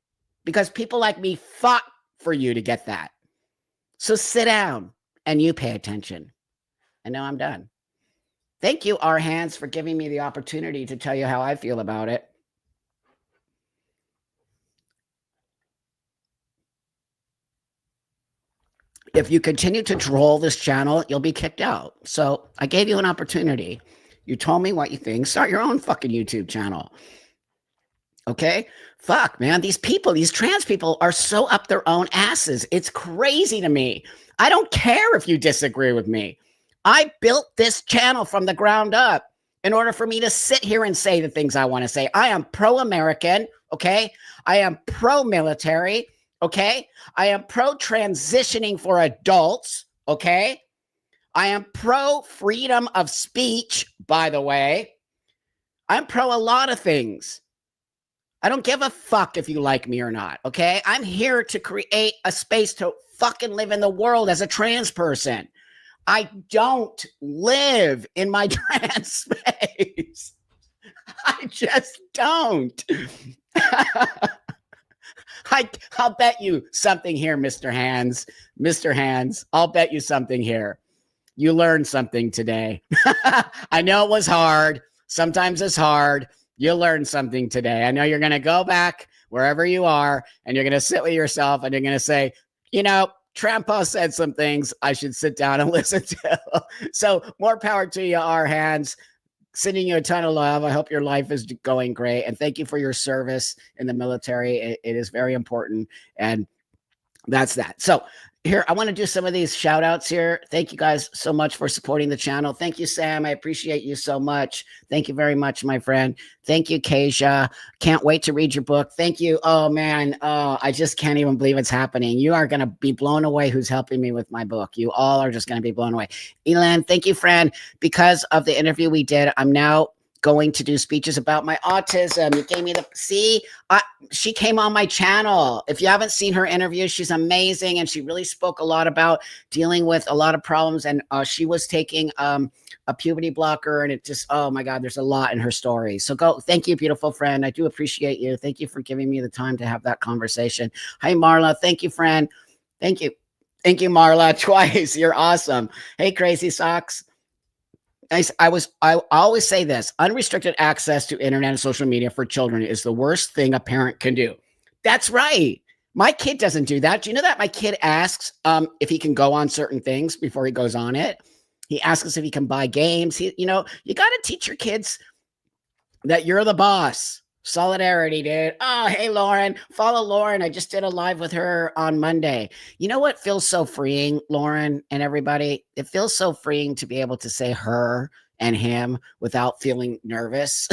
Because people like me fought for you to get that. So sit down and you pay attention. And now I'm done. Thank you, our hands, for giving me the opportunity to tell you how I feel about it. If you continue to troll this channel, you'll be kicked out. So I gave you an opportunity. You told me what you think. Start your own fucking YouTube channel. Okay? Fuck, man. These people, these trans people are so up their own asses. It's crazy to me. I don't care if you disagree with me. I built this channel from the ground up in order for me to sit here and say the things I want to say. I am pro-American, okay? I am pro-military, okay? I am pro-transitioning for adults, okay? I am pro-freedom of speech, by the way. I'm pro a lot of things. I don't give a fuck if you like me or not, okay? I'm here to create a space to fucking live in the world as a trans person. I don't live in my trans space. I just don't. I'll bet you something here, Mr. Hands. Mr. Hands, I'll bet you something here. You learned something today. I know it was hard. Sometimes it's hard. You learned something today. I know you're going to go back wherever you are and you're going to sit with yourself and you're going to say, you know, Trampo said some things I should sit down and listen to. So more power to you, our hands. Sending you a ton of love. I hope your life is going great. And thank you for your service in the military. It is very important. And that's that. So here, I want to do some of these shout outs here. Thank you guys so much for supporting the channel. Thank you, Sam. I appreciate you so much. Thank you very much, my friend. Thank you, Kasia. Can't wait to read your book. Thank you. Oh, man. Oh, I just can't even believe it's happening. You are going to be blown away who's helping me with my book. You all are just going to be blown away. Elan, thank you, friend. Because of the interview we did, I'm now going to do speeches about my autism. You gave me the, see, she came on my channel. If you haven't seen her interview, she's amazing. And she really spoke a lot about dealing with a lot of problems. And she was taking a puberty blocker and it just, oh my God, there's a lot in her story. So go, thank you, beautiful friend. I do appreciate you. Thank you for giving me the time to have that conversation. Hi, Marla. Thank you, friend. Thank you. Thank you, Marla, twice. You're awesome. Hey, Crazy Socks. I always say this: unrestricted access to internet and social media for children is the worst thing a parent can do. That's right. My kid doesn't do that. Do you know that my kid asks if he can go on certain things before he goes on it? He asks us if he can buy games. You got to teach your kids that you're the boss. Solidarity, dude. Oh, hey, Lauren. Follow Lauren. I just did a live with her on Monday. You know what feels so freeing, Lauren and everybody? It feels so freeing to be able to say her and him without feeling nervous.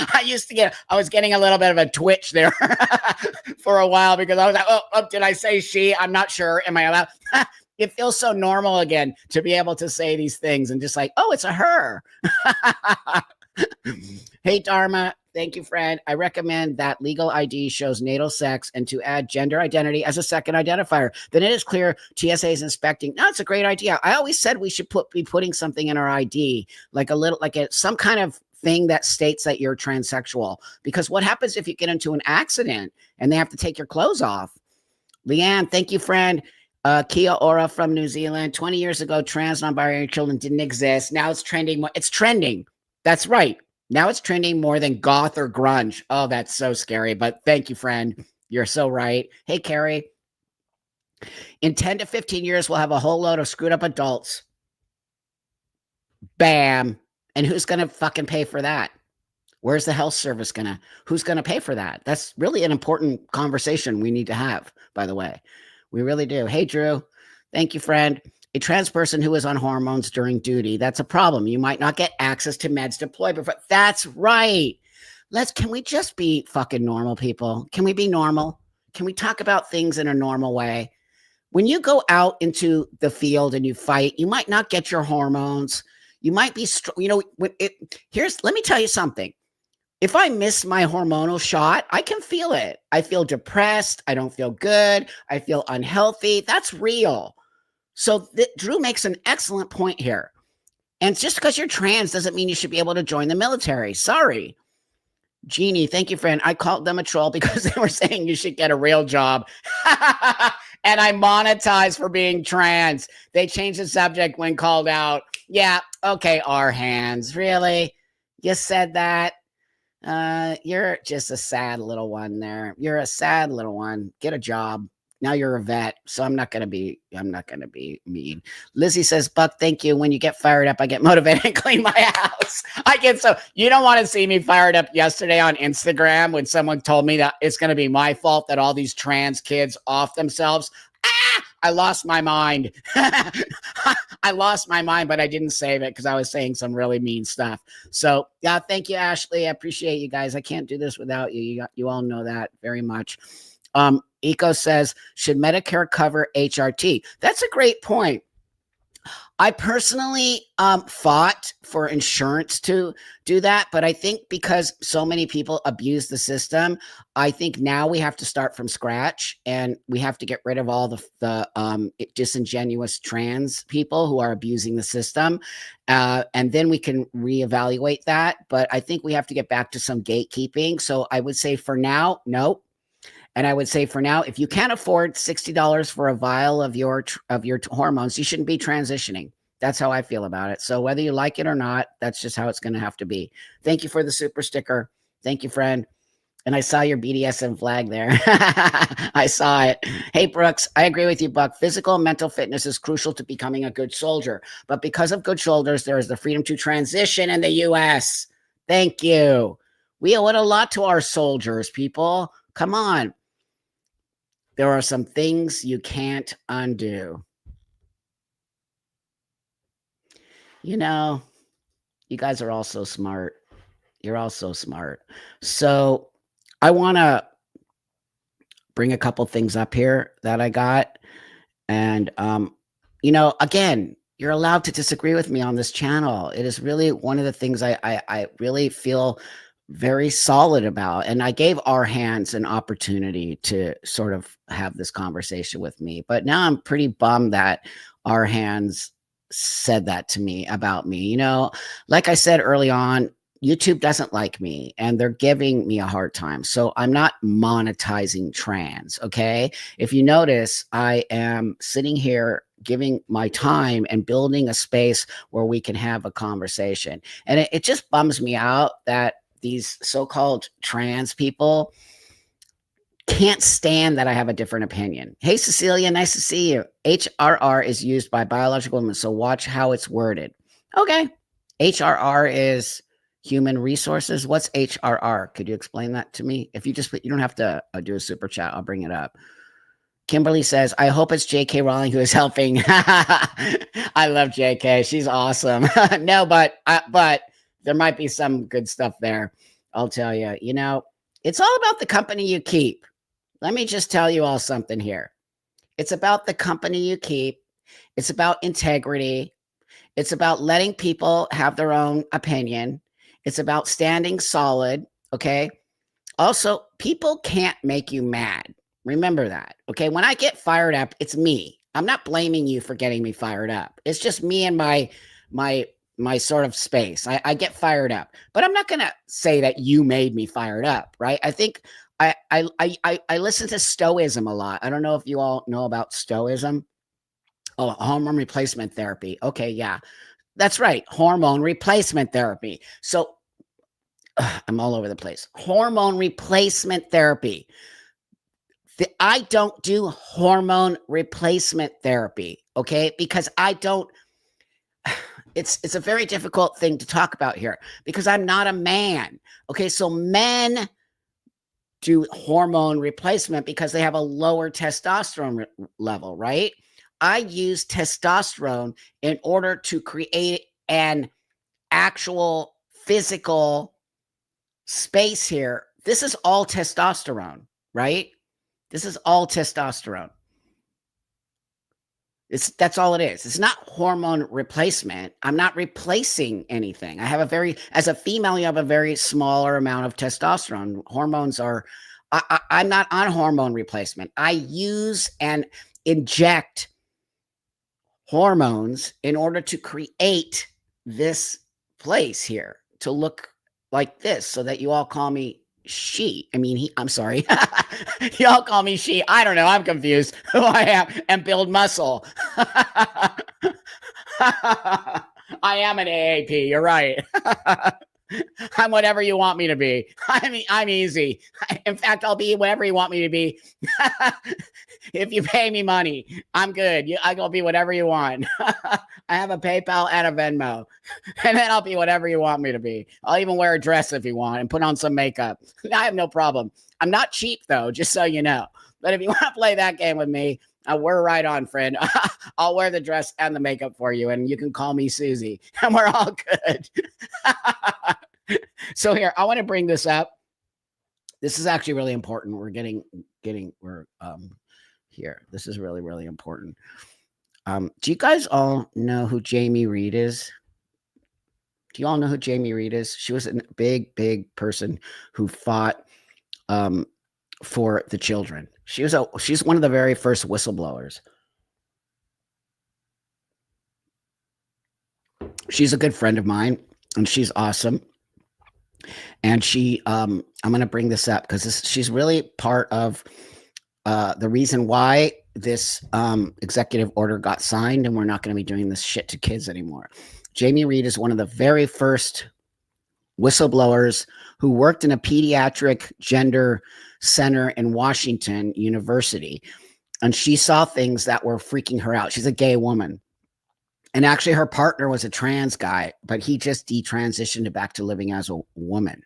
I was getting a little bit of a twitch there for a while because I was like, oh, did I say she? I'm not sure. Am I allowed? It feels so normal again to be able to say these things and just like, oh, it's a her. Hey, Dharma. Thank you, friend. I recommend that legal ID shows natal sex and to add gender identity as a second identifier. Then it is clear TSA is inspecting. No, it's a great idea. I always said we should be putting something in our ID, like a little, some kind of thing that states that you're transsexual. Because what happens if you get into an accident and they have to take your clothes off? Leanne, thank you, friend. Kia Ora from New Zealand. 20 years ago, trans non-binary children didn't exist. Now it's trending. It's trending. That's right. Now it's trending more than goth or grunge. Oh, that's so scary. But thank you, friend. You're so right. Hey, Carrie. In 10 to 15 years, we'll have a whole load of screwed up adults. Bam. And who's going to fucking pay for that? Where's the health service who's going to pay for that? That's really an important conversation we need to have, by the way. We really do. Hey, Drew. Thank you, friend. A trans person who is on hormones during duty, that's a problem. You might not get access to meds deployed before. That's right. Can we just be fucking normal, people? Can we be normal? Can we talk about things in a normal way? When you go out into the field and you fight, you might not get your hormones. You might be, let me tell you something. If I miss my hormonal shot, I can feel it. I feel depressed. I don't feel good. I feel unhealthy. That's real. So Drew makes an excellent point here. And just because you're trans doesn't mean you should be able to join the military. Sorry. Jeannie, thank you, friend. I called them a troll because they were saying you should get a real job. And I monetized for being trans. They changed the subject when called out. Yeah, okay, our hands. Really? You said that? You're just a sad little one there. You're a sad little one. Get a job. Now you're a vet, so I'm not gonna be mean. Lizzie says, Buck, thank you. When you get fired up, I get motivated and clean my house. You don't want to see me fired up yesterday on Instagram when someone told me that it's gonna be my fault that all these trans kids off themselves. I lost my mind. I lost my mind, but I didn't save it because I was saying some really mean stuff. So yeah, thank you, Ashley. I appreciate you guys. I can't do this without you. You all know that very much. Eco says, should Medicare cover HRT? That's a great point. I personally fought for insurance to do that, but I think because so many people abuse the system, I think now we have to start from scratch and we have to get rid of all the disingenuous trans people who are abusing the system, and then we can reevaluate that. But I think we have to get back to some gatekeeping. So I would say for now, no. And I would say for now, if you can't afford $60 for a vial of your hormones, you shouldn't be transitioning. That's how I feel about it. So whether you like it or not, that's just how it's going to have to be. Thank you for the super sticker. Thank you, friend. And I saw your BDSM flag there. I saw it. Hey, Brooks, I agree with you, Buck. Physical and mental fitness is crucial to becoming a good soldier. But because of good shoulders, there is the freedom to transition in the U.S. Thank you. We owe it a lot to our soldiers, people. Come on. There are some things you can't undo. You know, you guys are all so smart. You're all so smart. So I want to bring a couple things up here that I got. And, again, you're allowed to disagree with me on this channel. It is really one of the things I really feel very solid about. And I gave our hands an opportunity to sort of have this conversation with me. But now I'm pretty bummed that our hands said that to me about me. Like I said early on, YouTube doesn't like me and they're giving me a hard time. So I'm not monetizing trans. Okay. If you notice, I am sitting here giving my time and building a space where we can have a conversation. And it just bums me out that these so-called trans people can't stand that I have a different opinion. Hey, Cecilia, nice to see you. HRR is used by biological women, so watch how it's worded. Okay. HRR is human resources. What's HRR? Could you explain that to me? If you don't have to do a super chat. I'll bring it up. Kimberly says, I hope it's JK Rowling who is helping. I love JK. She's awesome. No, but there might be some good stuff there. I'll tell you, it's all about the company you keep. Let me just tell you all something here. It's about the company you keep. It's about integrity. It's about letting people have their own opinion. It's about standing solid. Okay. Also, people can't make you mad. Remember that. Okay. When I get fired up, it's me. I'm not blaming you for getting me fired up. It's just me and my my sort of space. I get fired up, but I'm not gonna say that you made me fired up, right? I think I listen to Stoicism a lot. I don't know if you all know about Stoicism. Oh, hormone replacement therapy. Okay, yeah, that's right. Hormone replacement therapy. So I'm all over the place. Hormone replacement therapy. I don't do hormone replacement therapy, okay? Because I don't it's a very difficult thing to talk about here because I'm not a man. Okay? So men do hormone replacement because they have a lower testosterone level, right? I use testosterone in order to create an actual physical space here. This is all testosterone, right? This is all testosterone. That's all it is. It's not hormone replacement. I'm not replacing anything. I have a very as a female, you have a very smaller amount of testosterone. Hormones are I'm not on hormone replacement. I use and inject hormones in order to create this place here to look like this so that you all call me she. I mean, I'm sorry. Y'all call me she. I don't know. I'm confused who I am and build muscle. I am an AAP. You're right. I'm whatever you want me to be. I mean, I'm easy. In fact, I'll be whatever you want me to be. If you pay me money, I'm good. I will be whatever you want. I have a PayPal and a Venmo, and then I'll be whatever you want me to be. I'll even wear a dress if you want and put on some makeup. I have no problem. I'm not cheap though, just so you know. But if you want to play that game with me, we're right on, friend. I'll wear the dress and the makeup for you, and you can call me Susie, and we're all good. So here, I want to bring this up. This is actually really important. We're here. This is really, really important. Do you guys all know who Jamie Reed is? Do you all know who Jamie Reed is? She was a big, big person who fought for the children. She's one of the very first whistleblowers. She's a good friend of mine, and she's awesome. And I'm going to bring this up because she's really part of the reason why this executive order got signed, and we're not going to be doing this shit to kids anymore. Jamie Reed is one of the very first whistleblowers who worked in a pediatric gender center in Washington University. And she saw things that were freaking her out. She's a gay woman. And actually, her partner was a trans guy, but he just detransitioned back to living as a woman.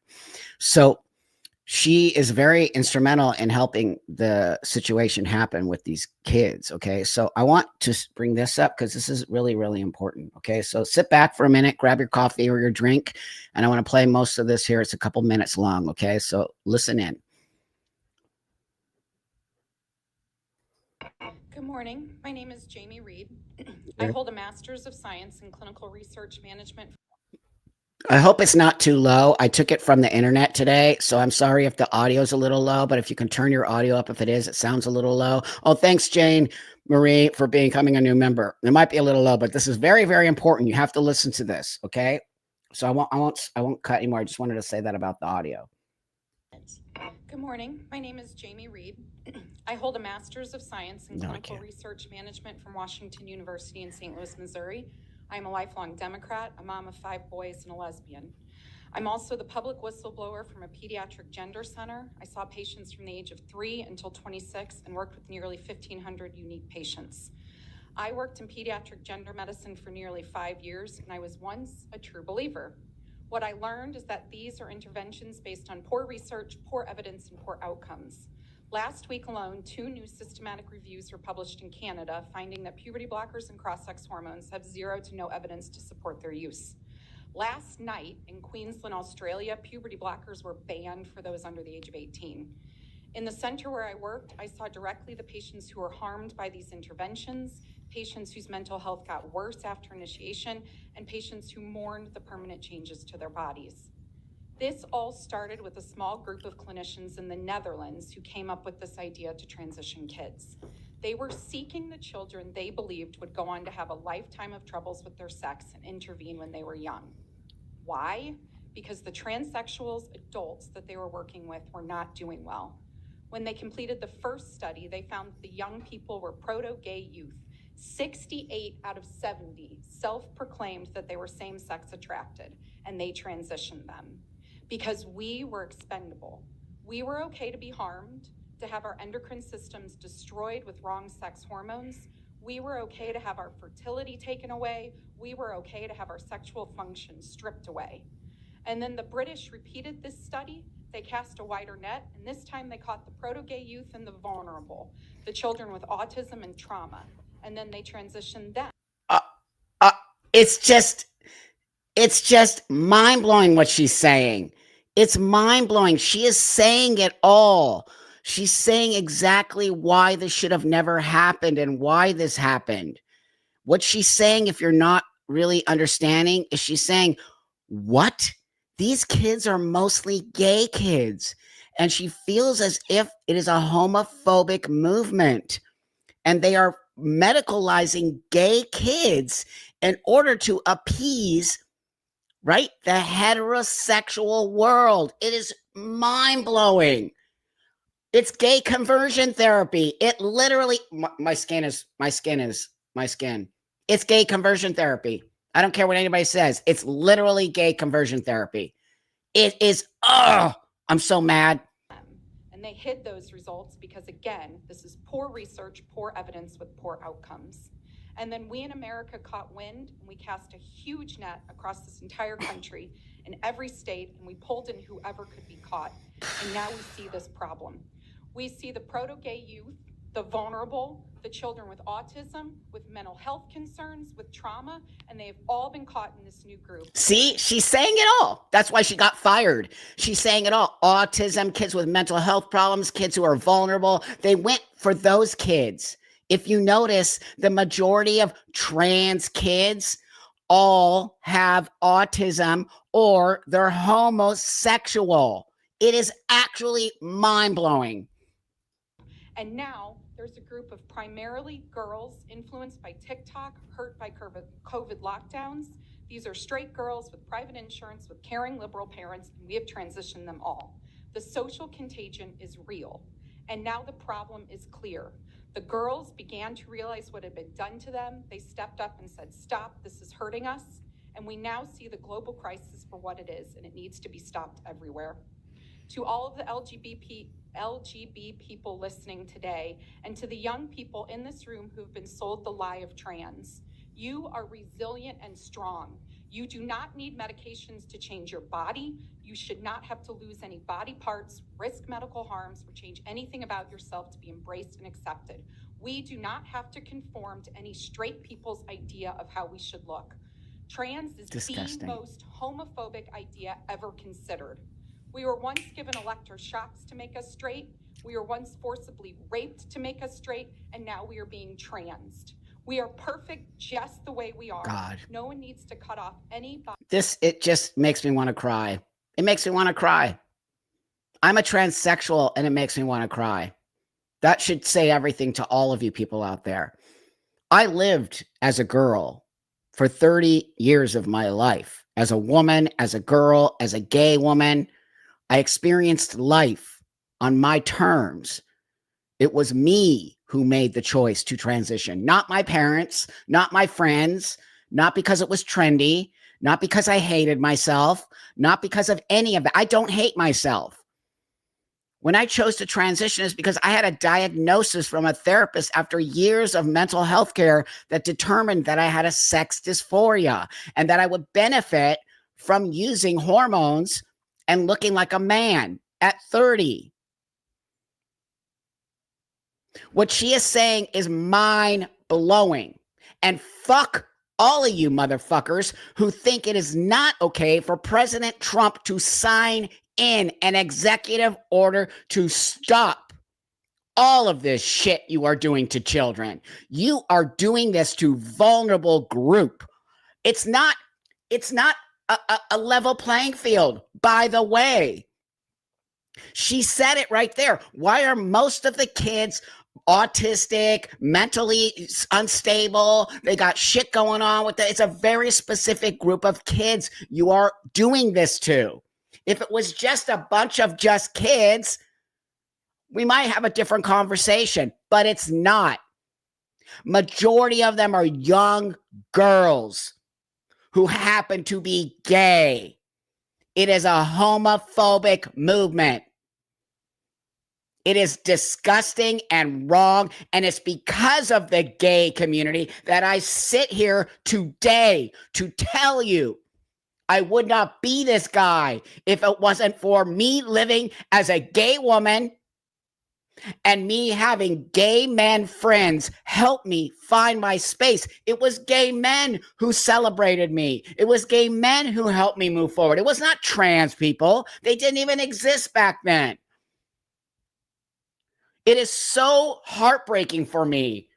So she is very instrumental in helping the situation happen with these kids. Okay. So I want to bring this up because this is really, really important. Okay. So sit back for a minute, grab your coffee or your drink, and I want to play most of this here. It's a couple minutes long. Okay. So listen in. Good morning. My name is Jamie Reed. I hold a Master's of Science in Clinical Research Management. I hope it's not too low. I took it from the internet today, so I'm sorry if the audio is a little low, but if you can turn your audio up, if it is, it sounds a little low. Oh, thanks, Jane Marie, for becoming a new member. It might be a little low, but this is very, very important. You have to listen to this, okay? So I won't cut anymore. I just wanted to say that about the audio. Good morning. My name is Jamie Reed. I hold a Master's of Science in Clinical Research Management from Washington University in St. Louis, Missouri. I am a lifelong Democrat, a mom of 5 boys, and a lesbian. I'm also the public whistleblower from a pediatric gender center. I saw patients from the age of 3 until 26 and worked with nearly 1,500 unique patients. I worked in pediatric gender medicine for nearly 5 years, and I was once a true believer. What I learned is that these are interventions based on poor research, poor evidence, and poor outcomes. Last week alone, 2 new systematic reviews were published in Canada, finding that puberty blockers and cross-sex hormones have 0 to no evidence to support their use. Last night in Queensland, Australia, puberty blockers were banned for those under the age of 18. In the center where I worked, I saw directly the patients who were harmed by these interventions, patients whose mental health got worse after initiation, and patients who mourned the permanent changes to their bodies. This all started with a small group of clinicians in the Netherlands who came up with this idea to transition kids. They were seeking the children they believed would go on to have a lifetime of troubles with their sex and intervene when they were young. Why? Because the transsexuals adults that they were working with were not doing well. When they completed the first study, they found the young people were proto-gay youth. 68 out of 70 self-proclaimed that they were same-sex attracted, and they transitioned them. Because we were expendable. We were okay to be harmed, to have our endocrine systems destroyed with wrong sex hormones. We were okay to have our fertility taken away. We were okay to have our sexual function stripped away. And then the British repeated this study. They cast a wider net, and this time they caught the proto-gay youth and the vulnerable, the children with autism and trauma, and then they transitioned them. It's just mind-blowing what she's saying. It's mind-blowing. She is saying it all. She's saying exactly why this should have never happened and why this happened. What she's saying, if you're not really understanding, is she's saying, what? These kids are mostly gay kids. And she feels as if it is a homophobic movement. And they are medicalizing gay kids in order to appease, right, the heterosexual world. It is mind-blowing. It's gay conversion therapy. It literally, my skin. It's gay conversion therapy. I don't care what anybody says. It's literally gay conversion therapy. It is, I'm so mad. And they hid those results because, again, this is poor research, poor evidence with poor outcomes. And then we in America caught wind, and we cast a huge net across this entire country in every state, and we pulled in whoever could be caught. And now we see this problem. We see the proto-gay youth, the vulnerable, the children with autism, with mental health concerns, with trauma, and they have all been caught in this new group. See, she's saying it all. That's why she got fired. She's saying it all. Autism, kids with mental health problems, kids who are vulnerable. They went for those kids. If you notice, the majority of trans kids all have autism or they're homosexual. It is actually mind-blowing. And now there's a group of primarily girls influenced by TikTok, hurt by COVID lockdowns. These are straight girls with private insurance, with caring liberal parents, and we have transitioned them all. The social contagion is real. And now the problem is clear. The girls began to realize what had been done to them. They stepped up and said, stop, this is hurting us. And we now see the global crisis for what it is, and it needs to be stopped everywhere. To all of the LGBT people listening today, and to the young people in this room who've been sold the lie of trans, you are resilient and strong. You do not need medications to change your body. You should not have to lose any body parts, risk medical harms, or change anything about yourself to be embraced and accepted. We do not have to conform to any straight people's idea of how we should look. Trans is Disgusting. the most homophobic idea ever considered. We were once given electroshocks to make us straight. We were once forcibly raped to make us straight, and now we are being transed. We are perfect just the way we are. God. No one needs to cut off any body. It just makes me want to cry. It makes me want to cry. I'm a transsexual, and it makes me want to cry. That should say everything to all of you people out there. I lived as a girl for 30 years of my life. As a woman, as a girl, as a gay woman, I experienced life on my terms. It was me who made the choice to transition, not my parents, not my friends, not because it was trendy, not because I hated myself, not because of any of that. I don't hate myself. When I chose to transition is because I had a diagnosis from a therapist after years of mental health care that determined that I had a sex dysphoria and that I would benefit from using hormones and looking like a man at 30. What she is saying is mind-blowing. And fuck all of you motherfuckers who think it is not okay for President Trump to sign in an executive order to stop all of this shit you are doing to children. You are doing this to vulnerable group. It's not a level playing field. By the way, she said it right there. Why are most of the kids autistic, mentally unstable? They got shit going on with it. It's a very specific group of kids you are doing this to. If it was just a bunch of just kids, we might have a different conversation, but it's not. Majority of them are young girls who happen to be gay. It is a homophobic movement. It is disgusting and wrong, and it's because of the gay community that I sit here today to tell you I would not be this guy if it wasn't for me living as a gay woman and me having gay men friends help me find my space. It was gay men who celebrated me. It was gay men who helped me move forward. It was not trans people. They didn't even exist back then. It is so heartbreaking for me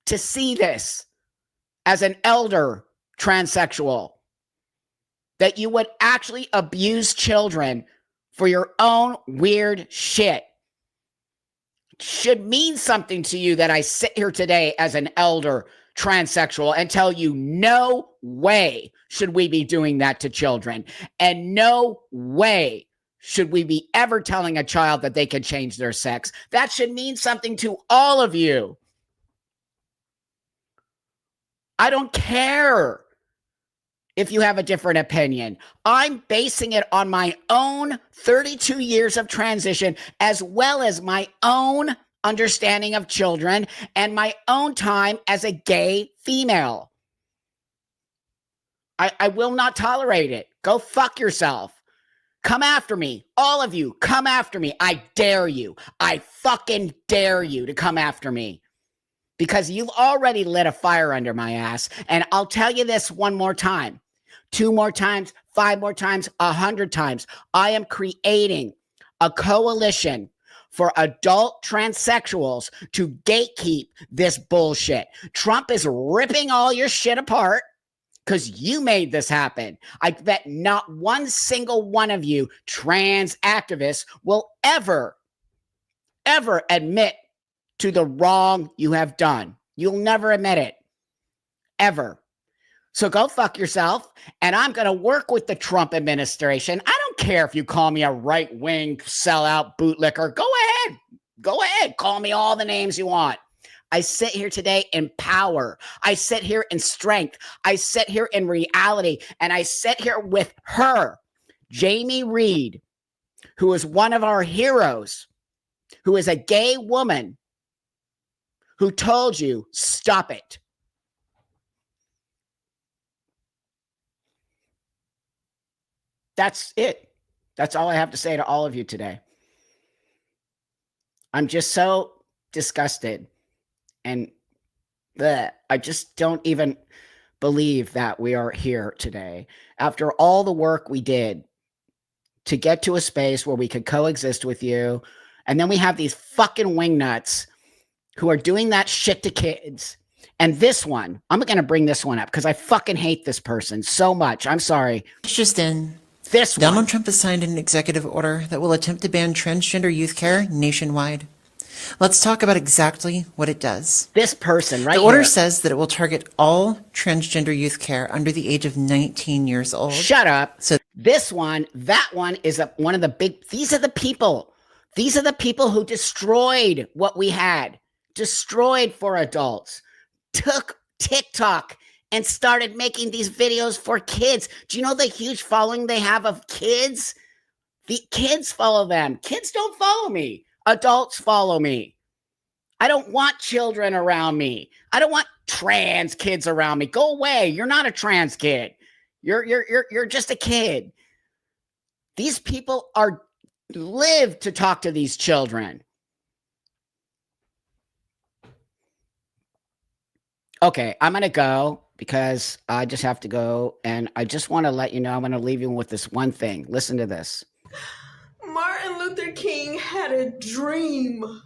to see this as an elder transsexual, that you would actually abuse children for your own weird shit. Should mean something to you that I sit here today as an elder transsexual and tell you no way should we be doing that to children, and no way should we be ever telling a child that they can change their sex. That should mean something to all of you. I don't care if you have a different opinion. I'm basing it on my own 32 years of transition, as well as my own understanding of children and my own time as a gay female. I will not tolerate it. Go fuck yourself. Come after me. All of you, come after me. I dare you. I fucking dare you to come after me. Because you've already lit a fire under my ass. And I'll tell you this one more time. 2 more times, 5 more times, 100 times. I am creating a coalition for adult transsexuals to gatekeep this bullshit. Trump is ripping all your shit apart because you made this happen. I bet not one single one of you trans activists will ever admit to the wrong you have done. You'll never admit it. Ever. So go fuck yourself, and I'm going to work with the Trump administration. I don't care if you call me a right-wing sellout bootlicker. Go ahead. Go ahead. Call me all the names you want. I sit here today in power. I sit here in strength. I sit here in reality, and I sit here with her, Jamie Reed, who is one of our heroes, who is a gay woman who told you, stop it. That's it. That's all I have to say to all of you today. I'm just so disgusted. And I just don't even believe that we are here today. After all the work we did to get to a space where we could coexist with you. And then we have these fucking wingnuts who are doing that shit to kids. And this one, I'm going to bring this one up because I fucking hate this person so much. I'm sorry. It's just in. This one. Donald Trump has signed an executive order that will attempt to ban transgender youth care nationwide. Let's talk about exactly what it does. This person right here. The order here says that it will target all transgender youth care under the age of 19 years old. Shut up. So this one, that one is one of the big, these are the people. These are the people who destroyed what we had. Destroyed for adults. Took TikTok and started making these videos for kids. Do you know the huge following they have of kids? The kids follow them. Kids don't follow me. Adults follow me. I don't want children around me. I don't want trans kids around me. Go away. You're not a trans kid. You're just a kid. These people live to talk to these children. Okay, I'm going to go because I just have to go. And I just want to let you know, I'm going to leave you with this one thing. Listen to this. Martin Luther King had a dream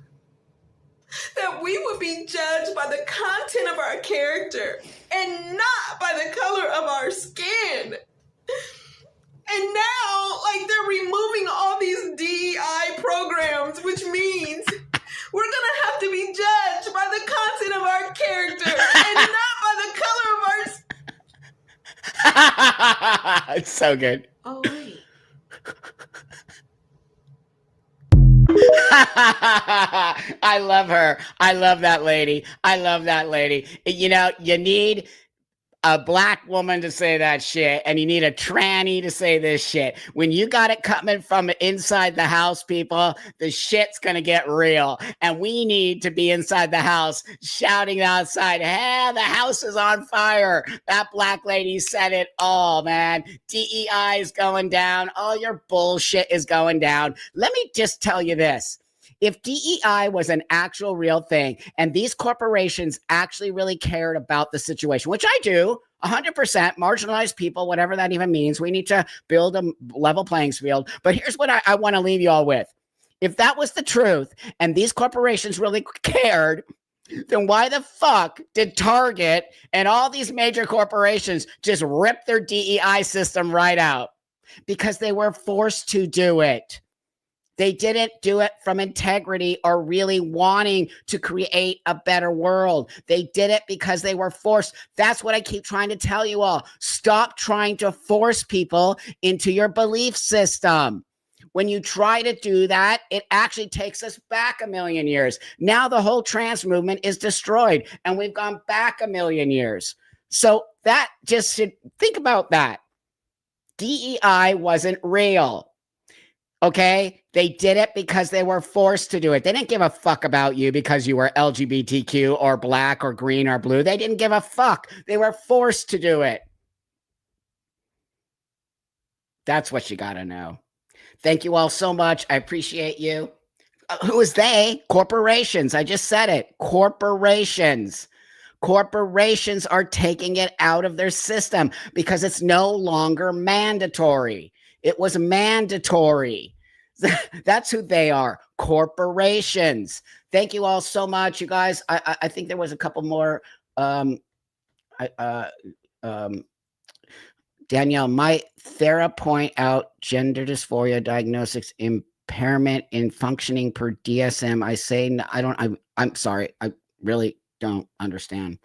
that we would be judged by the content of our character and not by the color of our skin. And now, like, they're removing all these DEI programs, which means we're gonna have to be judged by the content of our character and not by the color of our. It's so good. Oh wait. I love her. I love that lady. I love that lady. You know, you need a black woman to say that shit, and you need a tranny to say this shit. When you got it coming from inside the house, people, the shit's gonna get real. And we need to be inside the house shouting outside, hey, the house is on fire. That black lady said it all, man. DEI is going down. All your bullshit is going down. Let me just tell you this. If DEI was an actual real thing and these corporations actually really cared about the situation, which I do, 100% marginalized people, whatever that even means, we need to build a level playing field. But here's what I want to leave you all with. If that was the truth and these corporations really cared, then why the fuck did Target and all these major corporations just rip their DEI system right out? Because they were forced to do it. They didn't do it from integrity or really wanting to create a better world. They did it because they were forced. That's what I keep trying to tell you all. Stop trying to force people into your belief system. When you try to do that, it actually takes us back a million years. Now the whole trans movement is destroyed and we've gone back a million years. So that just should think about that. DEI wasn't real. Okay, they did it because they were forced to do it. They didn't give a fuck about you because you were LGBTQ or black or green or blue. They didn't give a fuck. They were forced to do it. That's what you got to know. Thank you all so much. I appreciate you. Who is they? Corporations. I just said it. Corporations. Corporations are taking it out of their system because it's no longer mandatory. It was mandatory. That's who they are. Corporations. Thank you all so much, you guys. I think there was a couple more. Danielle, my therapist point out gender dysphoria diagnostics impairment in functioning per DSM. I say I'm sorry. I really don't understand.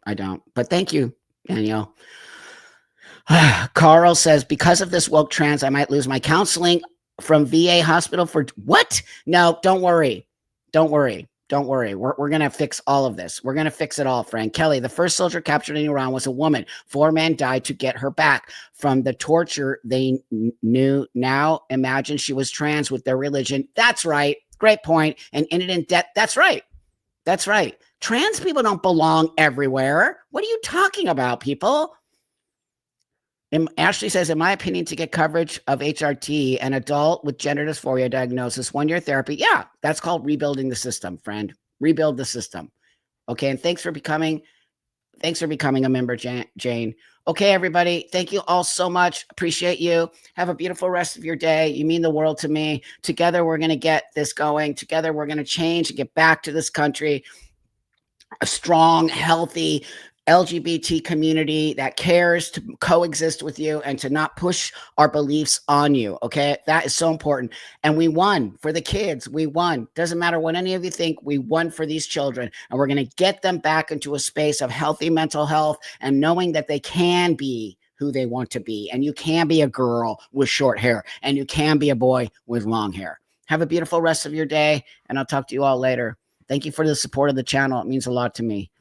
I don't. But thank you, Danielle. Carl says, because of this woke trans, I might lose my counseling from VA hospital for what? No, don't worry. Don't worry. Don't worry. We're going to fix all of this. We're going to fix it all, Frank. Kelly, the first soldier captured in Iran was a woman. 4 men died to get her back from the torture they knew. Now imagine she was trans with their religion. That's right. Great point. And ended in death. That's right. That's right. Trans people don't belong everywhere. What are you talking about, people? Ashley says, in my opinion, to get coverage of HRT, an adult with gender dysphoria diagnosis, 1-year therapy. Yeah, that's called rebuilding the system, friend. Rebuild the system. Okay, and thanks for becoming a member, Jane. Okay, everybody, thank you all so much. Appreciate you. Have a beautiful rest of your day. You mean the world to me. Together, we're going to get this going. Together, we're going to change and get back to this country. A strong, healthy LGBT community that cares to coexist with you and to not push our beliefs on you. Okay. That is so important. And we won for the kids. We won. Doesn't matter what any of you think, we won for these children. And we're going to get them back into a space of healthy mental health and knowing that they can be who they want to be. And you can be a girl with short hair and you can be a boy with long hair. Have a beautiful rest of your day. And I'll talk to you all later. Thank you for the support of the channel. It means a lot to me.